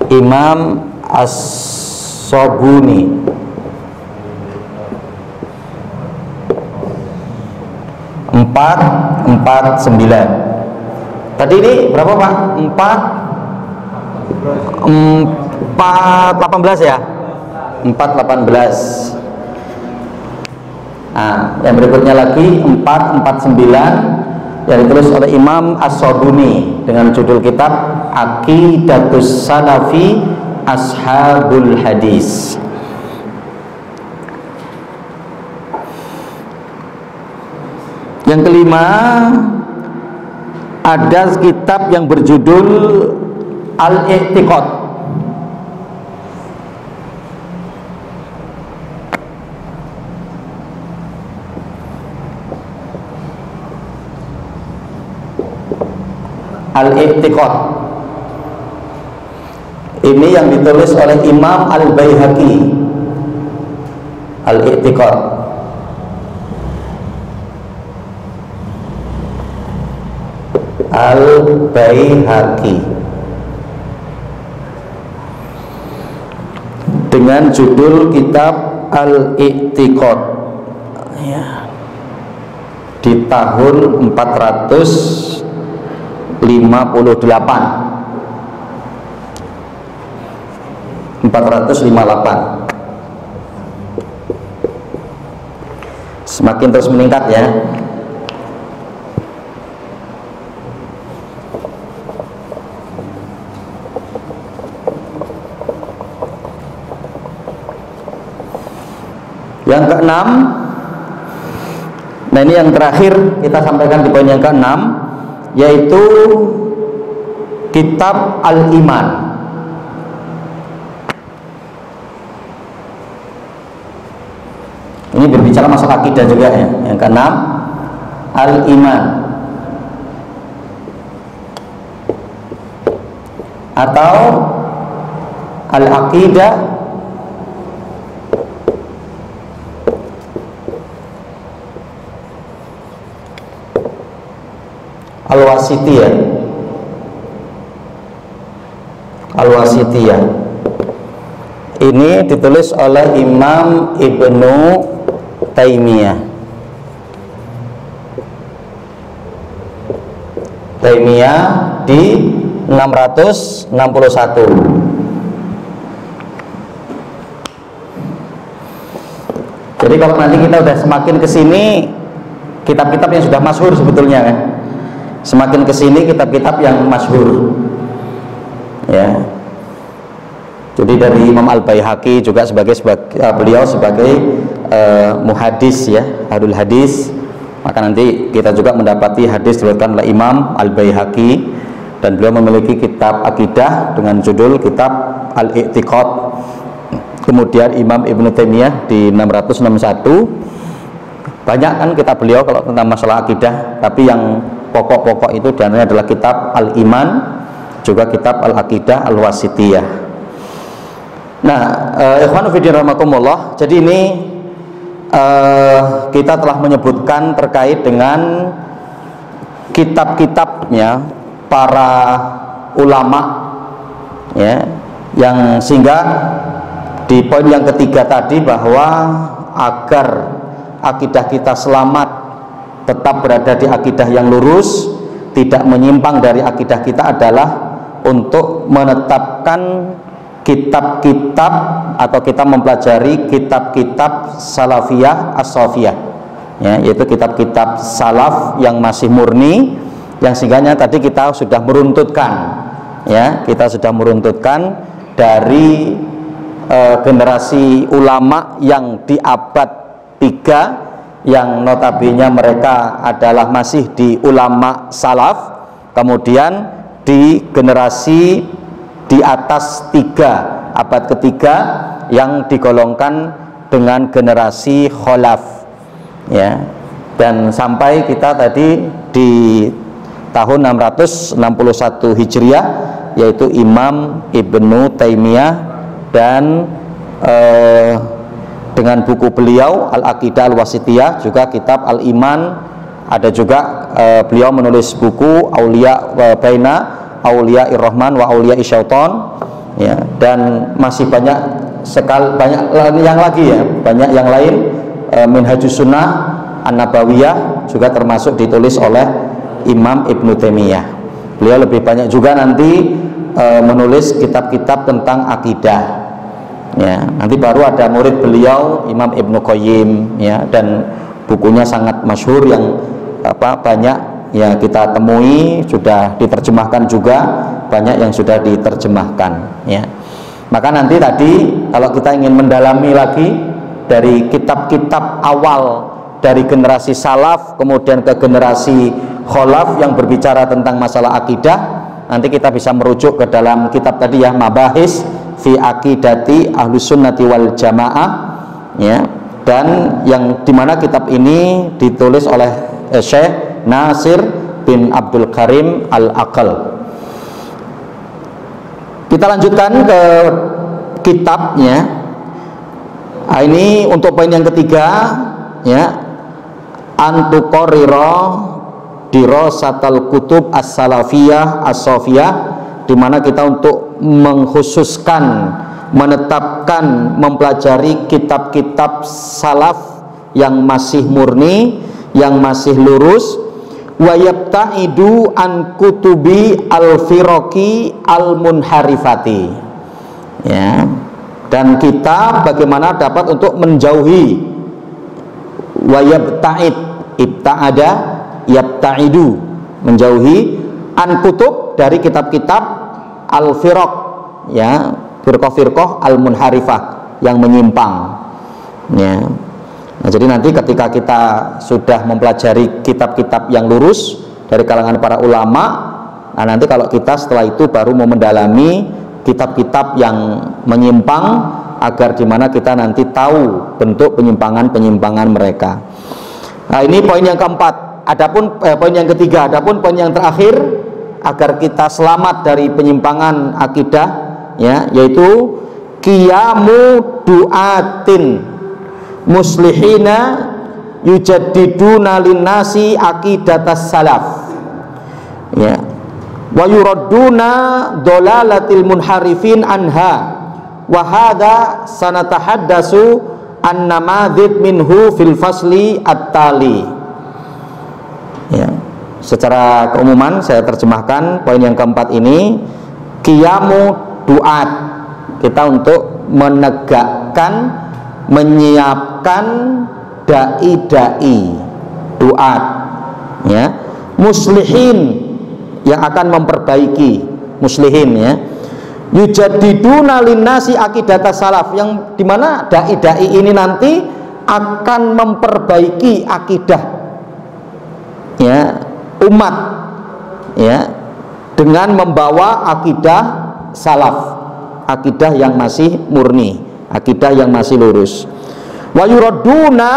Imam As-Sabuni. 449. Tadi ini berapa Pak? 418 ya? 418. Nah, yang berikutnya lagi 449 yang ditulis oleh Imam As-Sabuni dengan judul kitab Aqidatus Salafi Ashabul Hadis. Yang kelima, ada kitab yang berjudul Al-I'tiqad. Al-I'tiqad ini yang ditulis oleh Imam Al-Baihaqi. Al-I'tiqad Al-Baihaqi dengan judul kitab Al-I'tiqad ya, di tahun 458. Semakin terus meningkat ya. Yang keenam, nah ini yang terakhir kita sampaikan di poin yang keenam, yaitu kitab Al-Iman. Ini berbicara masalah akidah juga ya. Yang keenam, Al-Iman atau Al-Aqidah Al-Wasitiyah. Al-Wasitiyah ini ditulis oleh Imam Ibnu Taimiyah di 661. Jadi kalau nanti kita udah semakin kesini, kitab-kitab yang sudah masyhur sebetulnya kan, semakin kesini kitab-kitab yang masyhur ya. Jadi dari Imam Al-Baihaqi juga beliau sebagai muhadis ya, ahlul hadis, maka nanti kita juga mendapati hadis diriwayatkan oleh Imam Al-Baihaqi, dan beliau memiliki kitab akidah dengan judul kitab Al-I'tiqad. Kemudian Imam Ibnu Taimiyah di 661. Banyak kan kitab beliau kalau tentang masalah akidah, tapi yang pokok-pokok itu diantaranya adalah kitab Al-Iman, juga kitab Al-Aqidah Al-Wasitiyah. Nah, ikhwan fillah rahimakumullah, jadi ini kita telah menyebutkan terkait dengan kitab-kitabnya para ulama ya, yang sehingga di poin yang ketiga tadi bahwa agar akidah kita selamat, tetap berada di akidah yang lurus, tidak menyimpang dari akidah kita, adalah untuk menetapkan kitab-kitab atau kita mempelajari kitab-kitab salafiyah as-safiyah ya, yaitu kitab-kitab salaf yang masih murni, yang sehingganya tadi kita sudah meruntutkan ya, kita sudah meruntutkan dari generasi ulama yang di abad 3 yang notabene mereka adalah masih di ulama salaf, kemudian di generasi di atas 3 abad ketiga yang digolongkan dengan generasi kholaf ya, dan sampai kita tadi di tahun 661 Hijriah, yaitu Imam Ibnu Taimiyah, dan dengan buku beliau Al-Aqidah Al-Wasitiyah, juga kitab Al-Iman, ada juga beliau menulis buku Aulia Baina Aulia Ir-Rahman wa Aulia Isyaiton ya, dan masih banyak sekali, banyak yang lagi ya, banyak yang lain, Minhajus Sunnah An-Nabawiyah juga termasuk ditulis oleh Imam Ibnu Taimiyah. Beliau lebih banyak juga nanti menulis kitab-kitab tentang akidah. Ya, nanti baru ada murid beliau Imam Ibnu Qayyim, ya, dan bukunya sangat masyhur yang banyak ya kita temui, sudah diterjemahkan juga, banyak yang sudah diterjemahkan, ya. Maka nanti tadi kalau kita ingin mendalami lagi dari kitab-kitab awal dari generasi salaf kemudian ke generasi kholaf yang berbicara tentang masalah akidah, nanti kita bisa merujuk ke dalam kitab tadi ya, Mabahis fi Aqidati Ahlus Sunnati wal Jamaah, ya, dan yang dimana kitab ini ditulis oleh Syekh Nasir bin Abdul Karim Al-Aqal. Kita lanjutkan ke kitabnya. Nah, ini untuk poin yang ketiga, ya, antuqarrira dirasatal kutub as-salafiyah as-safiyah, di mana kita untuk mengkhususkan, menetapkan, mempelajari kitab-kitab salaf yang masih murni, yang masih lurus, wa yabta'idu an kutubi al-firaqi al-munharifati, ya, dan kita bagaimana dapat untuk menjauhi, wa yabta'id, ibta'ada yabta'idu, menjauhi, an kutub, dari kitab-kitab al-firaq, ya, firqah-firqah al-munharifah, yang menyimpang, ya. Nah, jadi nanti ketika kita sudah mempelajari kitab-kitab yang lurus dari kalangan para ulama, nah nanti kalau kita setelah itu baru mau mendalami kitab-kitab yang menyimpang, agar dimana kita nanti tahu bentuk penyimpangan-penyimpangan mereka. Nah, ini poin yang keempat. Adapun poin yang ketiga, adapun poin yang terakhir agar kita selamat dari penyimpangan akidah, ya, yaitu qiyamu du'atin muslihina yujaddiduna linnasi aqidatas salaf, ya, wa yuradduna dolalatil munharifin anha, wa hadza sanatahaddasu an namadzid minhu fil fasli at-tali. Ya, secara keumuman saya terjemahkan poin yang keempat ini, qiyamu du'at, kita untuk menegakkan, menyiapkan dai-dai, duat, ya, muslihin, yang akan memperbaiki, muslihin, ya, yujaddiduna linnasi aqidatas salaf, yang dimana dai-dai ini nanti akan memperbaiki akidah, ya, umat, ya, dengan membawa akidah salaf, akidah yang masih murni, akidah yang masih lurus. Wa yuradduna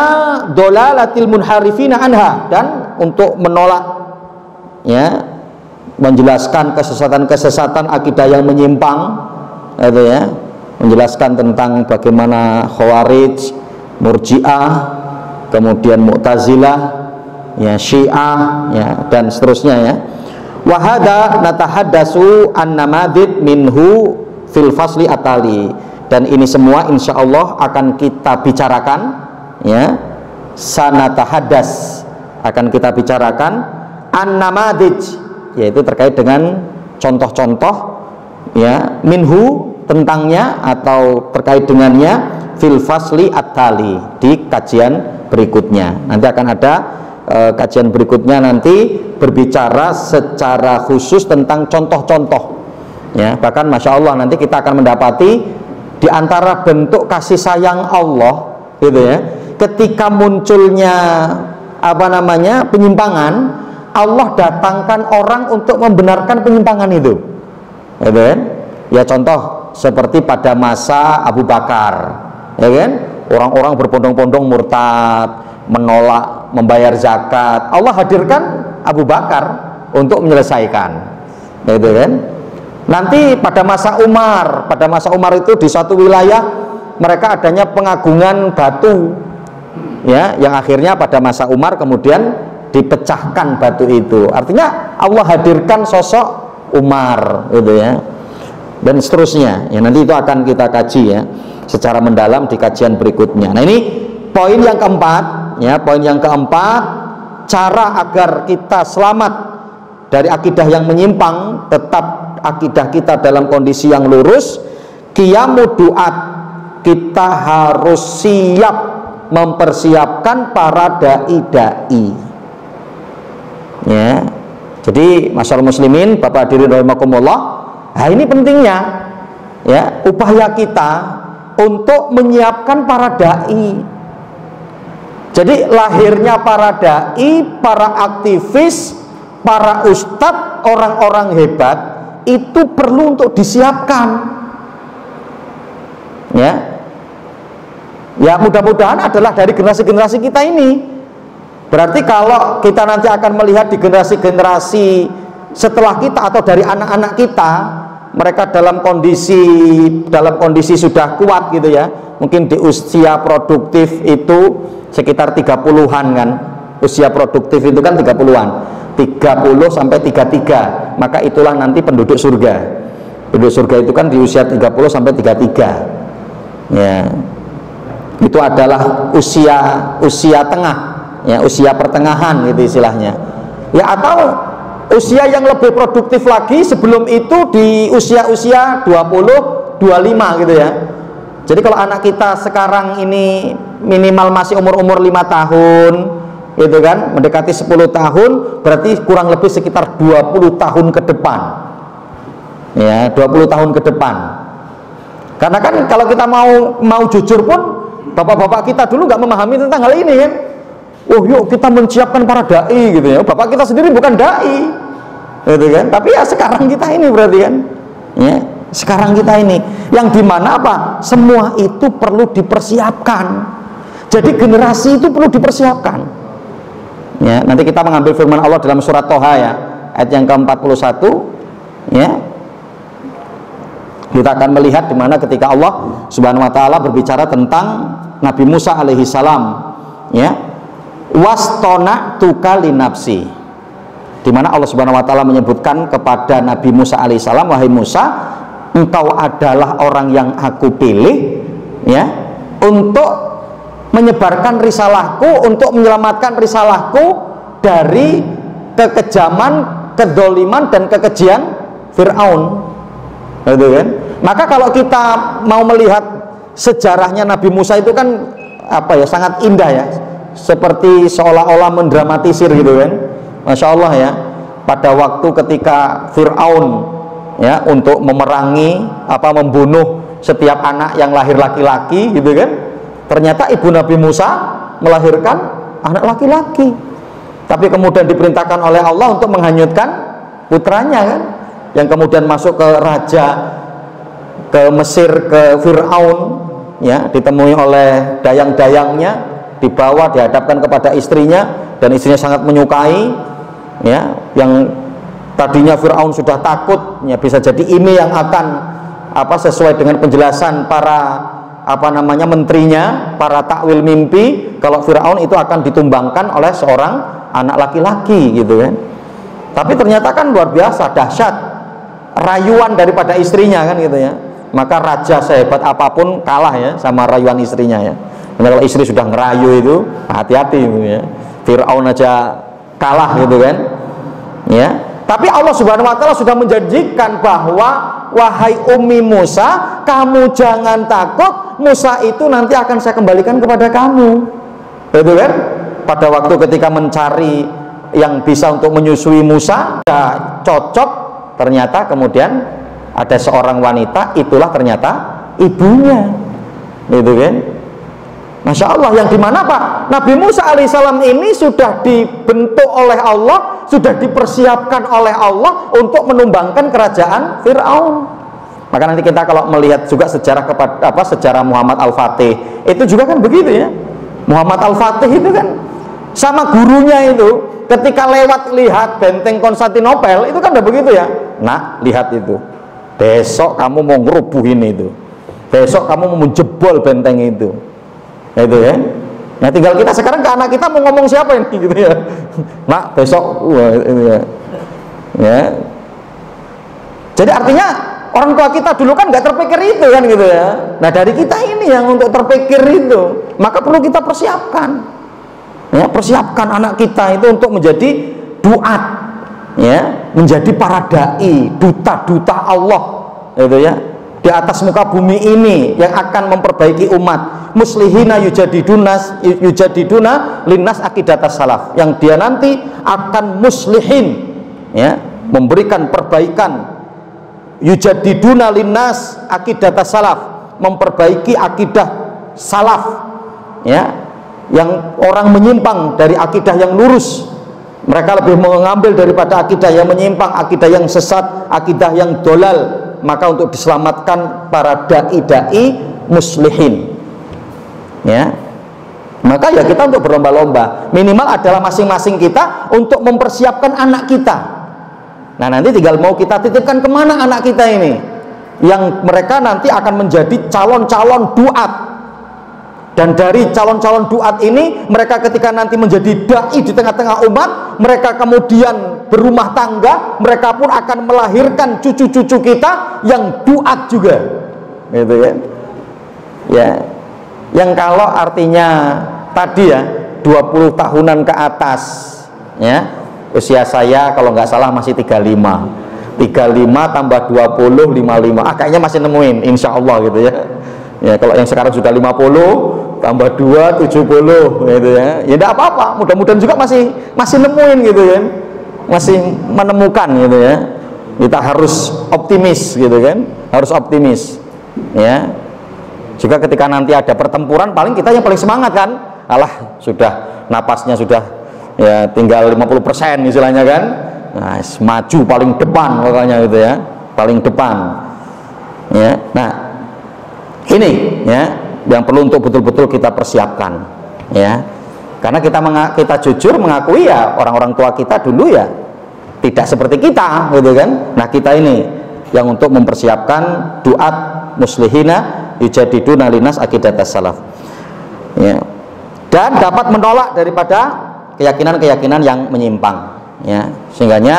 dolalatil munharifina anha, dan untuk menolak, ya, menjelaskan kesesatan-kesesatan akidah yang menyimpang, itu ya, menjelaskan tentang bagaimana Khawarij, Murji'ah, kemudian Mu'tazilah, ya, Syiah, ya, dan seterusnya, ya. Wa hadza natahaddasu an namadzid minhu fil fasli atali, dan ini semua insya Allah akan kita bicarakan, ya, sanatahaddas, akan kita bicarakan an-namadij, yaitu terkait dengan contoh-contoh, ya, minhu, tentangnya atau terkait dengannya, fil fasli at-tali, di kajian berikutnya. Nanti akan ada kajian berikutnya, nanti berbicara secara khusus tentang contoh-contoh, ya, bahkan Masya Allah nanti kita akan mendapati di antara bentuk kasih sayang Allah, gitu ya, ketika munculnya penyimpangan, Allah datangkan orang untuk membenarkan penyimpangan itu, gitu kan? Ya, contoh seperti pada masa Abu Bakar, ya kan, orang-orang berbondong-bondong murtad, menolak membayar zakat, Allah hadirkan Abu Bakar untuk menyelesaikan, gitu kan? Nanti pada masa Umar itu di suatu wilayah mereka adanya pengagungan batu, ya, yang akhirnya pada masa Umar kemudian dipecahkan batu itu. Artinya Allah hadirkan sosok Umar, gitu ya, dan seterusnya. Ya, nanti itu akan kita kaji, ya, secara mendalam di kajian berikutnya. Nah, ini poin yang keempat, ya, poin yang keempat, cara agar kita selamat dari akidah yang menyimpang, tetap akidah kita dalam kondisi yang lurus. Qiyamud du'at, kita harus siap mempersiapkan para dai-dai. Ya. Jadi masyaallah muslimin, Bapak hadirin rahimakumullah, nah ini pentingnya ya, upaya kita untuk menyiapkan para dai. Jadi lahirnya para dai, para aktivis, para ustadz, orang-orang hebat itu perlu untuk disiapkan. Ya, mudah-mudahan adalah dari generasi-generasi kita ini. Berarti kalau kita nanti akan melihat di generasi-generasi setelah kita atau dari anak-anak kita, mereka dalam kondisi sudah kuat gitu ya. Mungkin di usia produktif itu sekitar 30-an kan. Usia produktif itu kan 30-an. 30 sampai 33. Maka itulah nanti penduduk surga. Penduduk surga itu kan di usia 30 sampai 33. Ya, itu adalah usia tengah, ya, usia pertengahan gitu istilahnya. Ya, atau usia yang lebih produktif lagi sebelum itu di usia 20, 25 gitu ya. Jadi kalau anak kita sekarang ini minimal masih umur 5 tahun gitu kan, mendekati 10 tahun, berarti kurang lebih sekitar 20 tahun ke depan. Ya, 20 tahun ke depan. Karena kan kalau kita mau jujur pun, bapak-bapak kita dulu nggak memahami tentang hal ini kan. Oh, yuk kita menyiapkan para dai gitu ya. Bapak kita sendiri bukan dai, gitu kan. Tapi ya sekarang kita ini berarti kan, ya sekarang kita ini, yang dimana apa? Semua itu perlu dipersiapkan. Jadi generasi itu perlu dipersiapkan. Ya, nanti kita mengambil firman Allah dalam surat Toha ya, ayat yang ke-41, ya. Kita akan melihat di mana ketika Allah Subhanahu wa taala berbicara tentang Nabi Musa alaihi salam, ya. Wastona tukali nafsi. Di mana Allah Subhanahu wa taala menyebutkan kepada Nabi Musa alaihi salam, wahai Musa, engkau adalah orang yang aku pilih ya, untuk menyebarkan risalahku, untuk menyelamatkan risalahku dari kekejaman, kedoliman dan kekejian Fir'aun. Gitu kan? Maka kalau kita mau melihat sejarahnya Nabi Musa itu kan apa ya, sangat indah ya, seperti seolah-olah mendramatisir gitu kan. Masya Allah ya, pada waktu ketika Fir'aun ya untuk memerangi membunuh setiap anak yang lahir laki-laki gitu kan, ternyata ibu Nabi Musa melahirkan anak laki-laki, tapi kemudian diperintahkan oleh Allah untuk menghanyutkan putranya kan, yang kemudian masuk ke raja, ke Mesir, ke Fir'aun ya, ditemui oleh dayang-dayangnya, dibawa, dihadapkan kepada istrinya, dan istrinya sangat menyukai ya, yang tadinya Fir'aun sudah takut ya, bisa jadi ini yang akan sesuai dengan penjelasan para menterinya, para takwil mimpi, kalau Fir'aun itu akan ditumbangkan oleh seorang anak laki-laki gitu kan. Tapi ternyata kan luar biasa dahsyat rayuan daripada istrinya kan gitu ya. Maka raja sehebat apapun kalah ya sama rayuan istrinya ya. Karena kalau istri sudah ngerayu itu hati-hati gitu ya. Fir'aun aja kalah gitu kan. Ya. Tapi Allah Subhanahu wa taala sudah menjanjikan bahwa wahai Ummi Musa, kamu jangan takut, Musa itu nanti akan saya kembalikan kepada kamu. Gitu kan? Pada waktu ketika mencari yang bisa untuk menyusui Musa, cocok, ternyata kemudian ada seorang wanita, itulah ternyata ibunya, gitu kan? Masya Allah, yang dimana Pak, Nabi Musa alaihissalam ini sudah dibentuk oleh Allah, sudah dipersiapkan oleh Allah untuk menumbangkan kerajaan Fir'aun. Maka nanti kita kalau melihat juga sejarah sejarah Muhammad Al-Fatih, itu juga kan begitu ya. Muhammad Al-Fatih itu kan sama gurunya itu, ketika lewat lihat benteng Konstantinopel, itu kan udah begitu ya. Nah, lihat itu. Besok kamu mau ngerubuhin itu. Besok kamu mau menjebol benteng itu. Itu ya. Nah, tinggal kita sekarang ke anak kita mau ngomong siapa ini gitu ya. Nah, besok itu ya. Ya. Jadi artinya orang tua kita dulu kan nggak terpikir itu kan gitu ya. Nah, dari kita ini yang untuk terpikir itu, maka perlu kita persiapkan. Ya, persiapkan anak kita itu untuk menjadi duat, ya, menjadi para dai, duta-duta Allah, gitu ya, di atas muka bumi ini yang akan memperbaiki umat. Muslihina yujadiduna linnas aqidatas salaf, yang dia nanti akan muslihin, ya, memberikan perbaikan. Yujadiduna linnas aqidatas salaf, memperbaiki akidah salaf, ya, yang orang menyimpang dari akidah yang lurus. Mereka lebih mengambil daripada akidah yang menyimpang, akidah yang sesat, akidah yang dolal. Maka untuk diselamatkan para dai-dai muslihin, ya, maka ya kita untuk berlomba-lomba, minimal adalah masing-masing kita untuk mempersiapkan anak kita. Nah, nanti tinggal mau kita titipkan kemana anak kita ini, yang mereka nanti akan menjadi calon-calon duat. Dan dari calon-calon duat ini, mereka ketika nanti menjadi dai di tengah-tengah umat, mereka kemudian berumah tangga, mereka pun akan melahirkan cucu-cucu kita yang duat juga, gitu ya. Ya, yang kalau artinya tadi ya 20 tahunan ke atas, ya, usia saya kalau nggak salah masih 35 tambah 20 55, kayaknya masih nemuin, insya Allah, gitu ya. Ya, kalau yang sekarang sudah 50 tambah 2 70, gitu ya. Ya enggak apa-apa, mudah-mudahan juga masih nemuin, gitu ya. Masih menemukan, gitu ya. Kita harus optimis, gitu kan. Harus optimis. Ya. Juga ketika nanti ada pertempuran, paling kita yang paling semangat kan. Alah, sudah napasnya sudah ya tinggal 50% istilahnya kan. Nah, maju paling depan pokoknya, gitu ya. Paling depan. Ya. Nah, ini ya yang perlu untuk betul-betul kita persiapkan, ya, karena kita jujur mengakui ya orang-orang tua kita dulu ya tidak seperti kita, gitu kan. Nah, kita ini yang untuk mempersiapkan duat muslihina yujadiduna linnas aqidatas salaf, ya, dan dapat menolak daripada keyakinan-keyakinan yang menyimpang, ya, sehingganya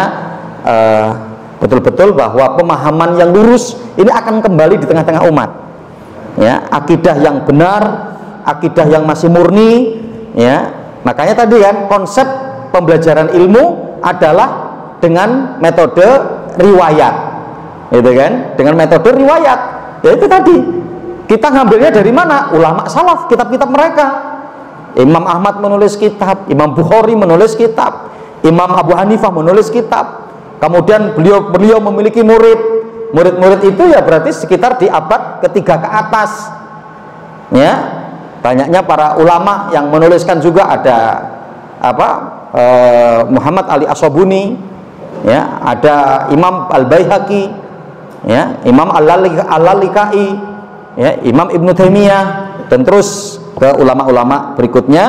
betul-betul bahwa pemahaman yang lurus ini akan kembali di tengah-tengah umat. Ya, akidah yang benar, akidah yang masih murni, ya. Makanya tadi kan konsep pembelajaran ilmu adalah dengan metode riwayat, gitu kan? Dengan metode riwayat, ya itu tadi. Kita ngambilnya dari mana? Ulama salaf, kitab-kitab mereka. Imam Ahmad menulis kitab, Imam Bukhari menulis kitab, Imam Abu Hanifah menulis kitab. Kemudian beliau memiliki murid-murid itu ya berarti sekitar di abad ketiga ke atas, ya. Banyaknya para ulama yang menuliskan juga, ada Muhammad Ali Asobuni, ya, ada Imam Al-Baihaqi, ya, Imam Al-Lalikai, ya, Imam Ibnu Taimiyah, dan terus ke ulama-ulama berikutnya,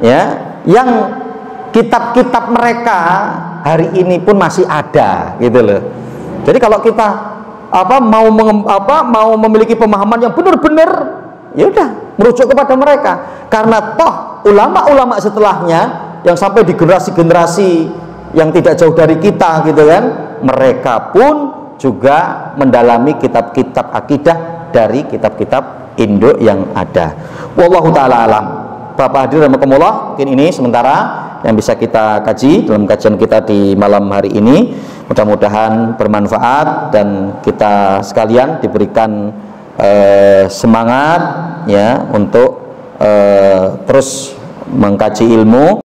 ya, yang kitab-kitab mereka hari ini pun masih ada, gitu loh. Jadi kalau kita mau memiliki pemahaman yang benar-benar, ya udah merujuk kepada mereka, karena toh ulama-ulama setelahnya yang sampai di generasi-generasi yang tidak jauh dari kita, gitu kan, mereka pun juga mendalami kitab-kitab akidah dari kitab-kitab induk yang ada. Wallahu taala alam. Bapak hadirin rahimakumullah, mungkin ini sementara yang bisa kita kaji dalam kajian kita di malam hari ini. Mudah-mudahan bermanfaat dan kita sekalian diberikan semangat, ya, untuk terus mengkaji ilmu.